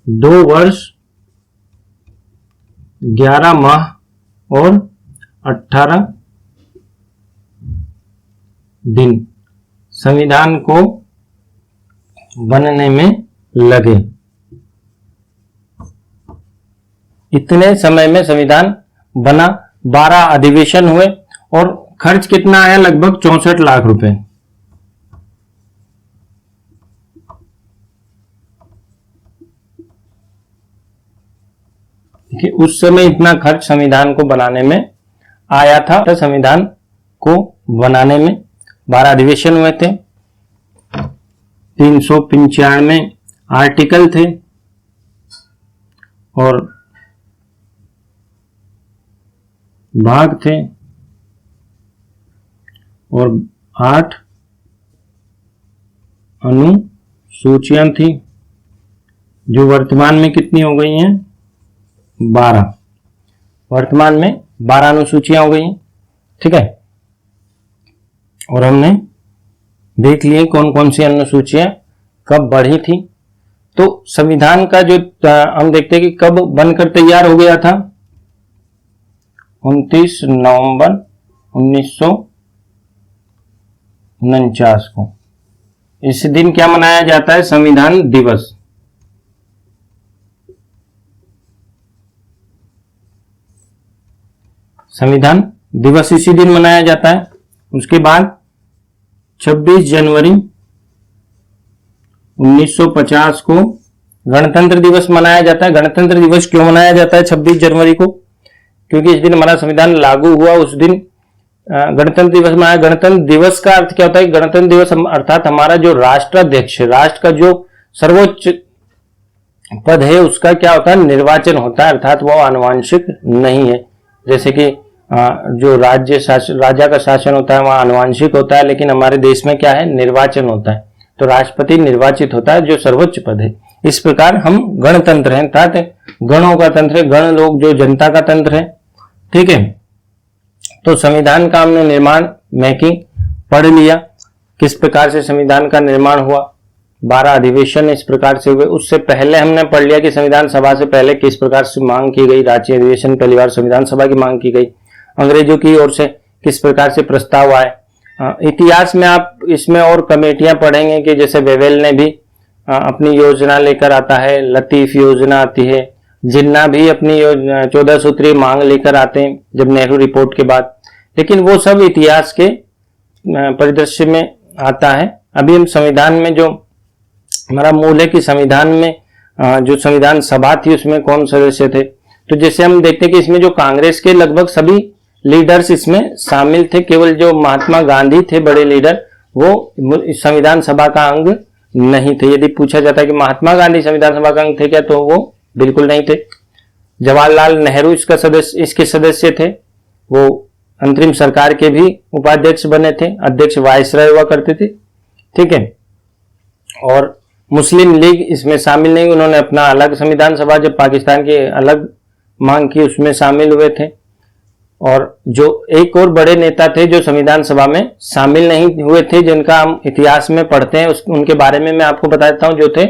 2 वर्ष 11 माह और 18 दिन संविधान को बनने में लगे। इतने समय में संविधान बना, 12 अधिवेशन हुए। और खर्च कितना आया? लगभग 64 लाख रुपए। देखिए उस समय इतना खर्च संविधान को बनाने में आया था। संविधान को बनाने में 12 अधिवेशन हुए थे, 395 आर्टिकल थे और भाग थे और 8 अनुसूचियां थी जो वर्तमान में कितनी हो गई हैं? 12। वर्तमान में 12 अनुसूचियां हो गई हैं, ठीक है। और हमने देख लिए कौन कौन सी अनुसूचियां कब बढ़ी थी। तो संविधान का जो हम देखते हैं कि कब बनकर तैयार हो गया था? 29 नवंबर 1949 को। इस दिन क्या मनाया जाता है? संविधान दिवस। संविधान दिवस इसी दिन मनाया जाता है। उसके बाद 26 जनवरी 1950 को गणतंत्र दिवस मनाया जाता है। गणतंत्र दिवस क्यों मनाया जाता है 26 जनवरी को? क्योंकि इस दिन हमारा संविधान लागू हुआ, उस दिन गणतंत्र दिवस मनाया। गणतंत्र दिवस का अर्थ क्या होता है? गणतंत्र दिवस अर्थात हमारा जो राष्ट्राध्यक्ष, राष्ट्र का जो सर्वोच्च पद है उसका क्या होता है? निर्वाचन होता है, अर्थात वो आनुवंशिक नहीं है। जैसे कि जो राजा का शासन होता है वहां आनुवंशिक होता है, लेकिन हमारे देश में क्या है? निर्वाचन होता है। तो राष्ट्रपति निर्वाचित होता है जो सर्वोच्च पद है। इस प्रकार हम गणतंत्र हैं, अर्थात गणों का तंत्र है, गण लोग जो जनता का तंत्र है। ठीक है, तो संविधान का हमने निर्माण मेकिंग पढ़ लिया, किस प्रकार से संविधान का निर्माण हुआ। 12 अधिवेशन इस प्रकार से हुए। उससे पहले हमने पढ़ लिया कि संविधान सभा से पहले किस प्रकार से मांग की गई। रांची अधिवेशन पहली बार संविधान सभा की मांग की गई, अंग्रेजों की ओर से किस प्रकार से प्रस्ताव आए। इतिहास में आप इसमें और कमेटियां पढ़ेंगे कि जैसे वेवेल ने भी अपनी योजना लेकर आता है, लतीफ योजना आती है, जिन्ना भी अपनी 14 सूत्रीय मांग लेकर आते हैं जब नेहरू रिपोर्ट के बाद। लेकिन वो सब इतिहास के परिदृश्य में आता है। अभी हम संविधान में जो हमारा मूल है कि संविधान में जो संविधान सभा थी उसमें कौन सदस्य थे। तो जैसे हम देखते हैं कि इसमें जो कांग्रेस के लगभग सभी लीडर्स इसमें शामिल थे, केवल जो महात्मा गांधी थे बड़े लीडर, वो संविधान सभा का अंग नहीं थे। यदि पूछा जाता है कि महात्मा गांधी संविधान सभा का अंग थे क्या, तो वो बिल्कुल नहीं थे। जवाहरलाल नेहरू इसके सदस्य थे, वो अंतरिम सरकार के भी उपाध्यक्ष बने थे, अध्यक्ष वायसराय हुआ करते थे। ठीक है, और मुस्लिम लीग इसमें शामिल नहीं, उन्होंने अपना अलग संविधान सभा जब पाकिस्तान की अलग मांग की उसमें शामिल हुए थे। और जो एक और बड़े नेता थे जो संविधान सभा में शामिल नहीं हुए थे, जिनका हम इतिहास में पढ़ते हैं, उनके बारे में मैं आपको बता देता हूं, जो थे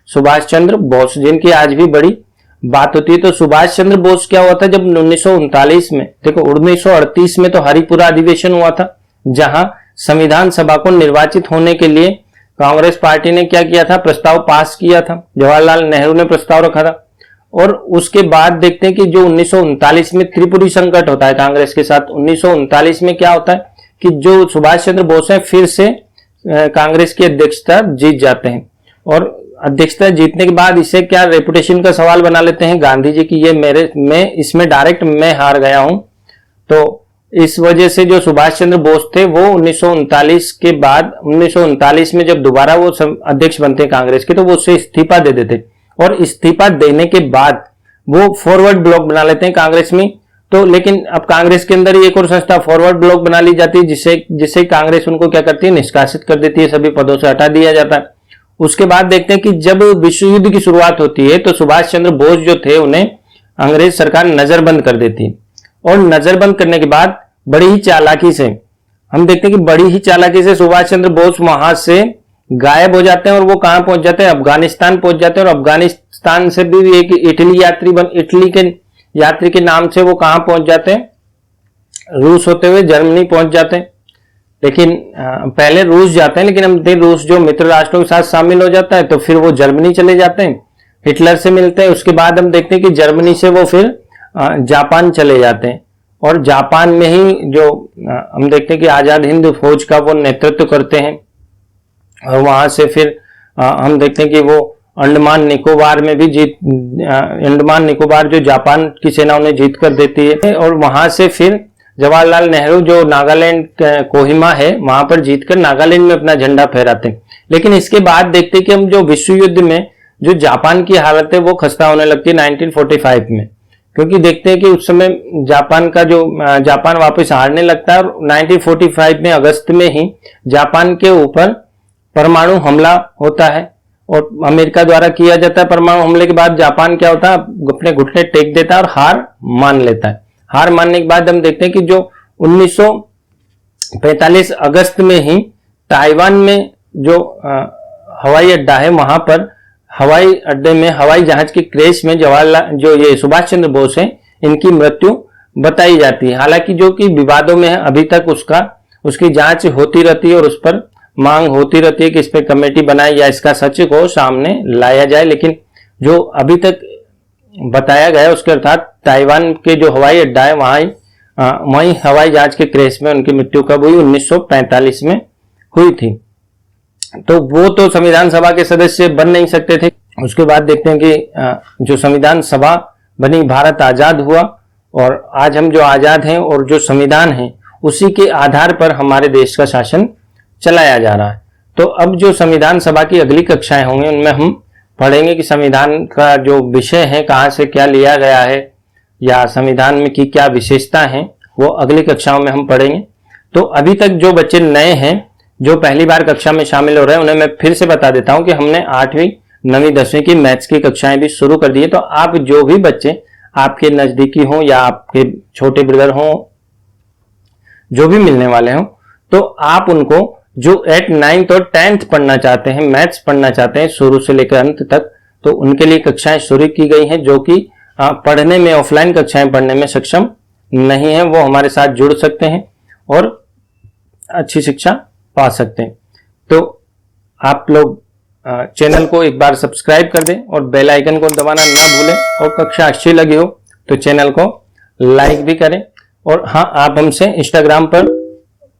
सुभाष चंद्र बोस, जिनकी आज भी बड़ी बात होती है। तो सुभाष चंद्र बोस क्या हुआ था जब 1939 में, देखो 1938 में तो हरिपुरा अधिवेशन हुआ था, जहां संविधान सभा को निर्वाचित होने के लिए कांग्रेस पार्टी ने क्या किया था? प्रस्ताव पास किया था, जवाहरलाल नेहरू ने प्रस्ताव रखा था। और उसके बाद देखते हैं कि जो 1939 में त्रिपुरी संकट होता है कांग्रेस के साथ। 1939 में क्या होता है कि जो सुभाष चंद्र बोस है फिर से कांग्रेस की अध्यक्षता जीत जाते हैं, और अध्यक्षता जीतने के बाद इसे क्या रेपुटेशन का सवाल बना लेते हैं गांधी जी की, ये मैं इसमें डायरेक्ट मैं हार गया हूं। तो इस वजह से जो सुभाष चंद्र बोस थे वो 1939 के बाद 1939 में जब दोबारा वो अध्यक्ष बनते हैं कांग्रेस के, तो वो उससे इस्तीफा दे देते, और इस्तीफा देने के बाद वो फॉरवर्ड ब्लॉक बना लेते हैं कांग्रेस में। तो लेकिन अब कांग्रेस के अंदर एक और संस्था फॉरवर्ड ब्लॉक बना ली जाती है, जिससे कांग्रेस उनको क्या करती है? निष्कासित कर देती है, सभी पदों से हटा दिया जाता है। उसके बाद देखते हैं कि जब विश्व युद्ध की शुरुआत होती है तो सुभाष चंद्र बोस जो थे उन्हें अंग्रेज सरकार नजरबंद कर देती है, और नजरबंद करने के बाद बड़ी ही चालाकी से हम देखते हैं कि बड़ी ही चालाकी से सुभाष चंद्र बोस वहां से गायब हो जाते हैं, और वो कहां पहुंच जाते हैं? अफगानिस्तान पहुंच जाते हैं। और अफगानिस्तान से भी एक इटली के यात्री के नाम से वो कहां पहुंच जाते हैं? रूस होते हुए जर्मनी पहुंच जाते हैं। लेकिन पहले रूस जाते हैं, लेकिन हम रूस जो मित्र राष्ट्रों के साथ शामिल हो जाता है, तो फिर वो जर्मनी चले जाते हैं, हिटलर से मिलते हैं। उसके बाद हम देखते हैं कि जर्मनी से वो फिर जापान चले जाते हैं, और जापान में ही जो हम देखते हैं कि आजाद हिंद फौज का वो नेतृत्व करते हैं। और वहां से फिर हम देखते हैं कि वो अंडमान निकोबार में भी अंडमान निकोबार जो जापान की सेना उन्हें जीत कर देती है, और वहां से फिर जवाहरलाल नेहरू जो नागालैंड कोहिमा है वहां पर जीतकर नागालैंड में अपना झंडा फहराते हैं। लेकिन इसके बाद देखते हैं कि हम जो विश्व युद्ध में जो जापान की हालत है वो खस्ता होने लगती है 1945 में, क्योंकि देखते हैं कि उस समय जापान वापस हारने लगता है, और 1945 में अगस्त में ही जापान के ऊपर परमाणु हमला होता है, और अमेरिका द्वारा किया जाता है। परमाणु हमले के बाद जापान क्या होता है? अपने घुटने टेक देता है और हार मान लेता है। हार मानने के बाद हम देखते हैं कि जो 1945 अगस्त में ही ताइवान में जो हवाई अड्डा है, वहां पर हवाई अड्डे में हवाई जहाज के क्रैश में ये सुभाष चंद्र बोस हैं, इनकी मृत्यु बताई जाती है। हालांकि जो कि विवादों में है, अभी तक उसकी जांच होती रहती है, और उस पर मांग होती रहती है कि इस पे कमेटी बनाए या इसका सच को सामने लाया जाए। लेकिन जो अभी तक बताया गया उसके अर्थात ताइवान के जो हवाई अड्डा है वहां वहीं हवाई जहाज के क्रैश में उनकी मृत्यु कब हुई? 1945 में हुई थी। तो वो तो संविधान सभा के सदस्य बन नहीं सकते थे। उसके बाद देखते हैं कि जो संविधान सभा बनी, भारत आजाद हुआ और आज हम जो आजाद हैं और जो संविधान है उसी के आधार पर हमारे देश का शासन चलाया जा रहा है। तो अब जो संविधान सभा की अगली कक्षाएं होंगी उनमें हम पढ़ेंगे कि संविधान का जो विषय है कहाँ से क्या लिया गया है या संविधान में की क्या विशेषता है, वो अगली कक्षाओं में हम पढ़ेंगे। तो अभी तक जो बच्चे नए हैं, जो पहली बार कक्षा में शामिल हो रहे हैं, उन्हें मैं फिर से बता देता हूं कि हमने 8वीं 9वीं 10वीं की मैथ्स की कक्षाएं भी शुरू कर दी है। तो आप जो भी बच्चे आपके नजदीकी हों या आपके छोटे ब्रदर हों, जो भी मिलने वाले हों, तो आप उनको जो 8th 9th और 10th पढ़ना चाहते हैं, मैथ्स पढ़ना चाहते हैं शुरू से लेकर अंत तक, तो उनके लिए कक्षाएं शुरू की गई हैं। जो कि पढ़ने में, ऑफलाइन कक्षाएं पढ़ने में सक्षम नहीं है, वो हमारे साथ जुड़ सकते हैं और अच्छी शिक्षा पा सकते हैं। तो आप लोग चैनल को एक बार सब्सक्राइब कर दें और बेल आइकन को दबाना ना भूलें। और कक्षा अच्छी लगी हो तो चैनल को लाइक भी करें। और हाँ, आप हमसे इंस्टाग्राम पर,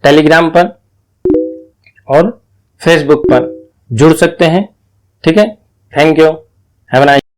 टेलीग्राम पर और फेसबुक पर जुड़ सकते हैं। ठीक है, thank you, have a nice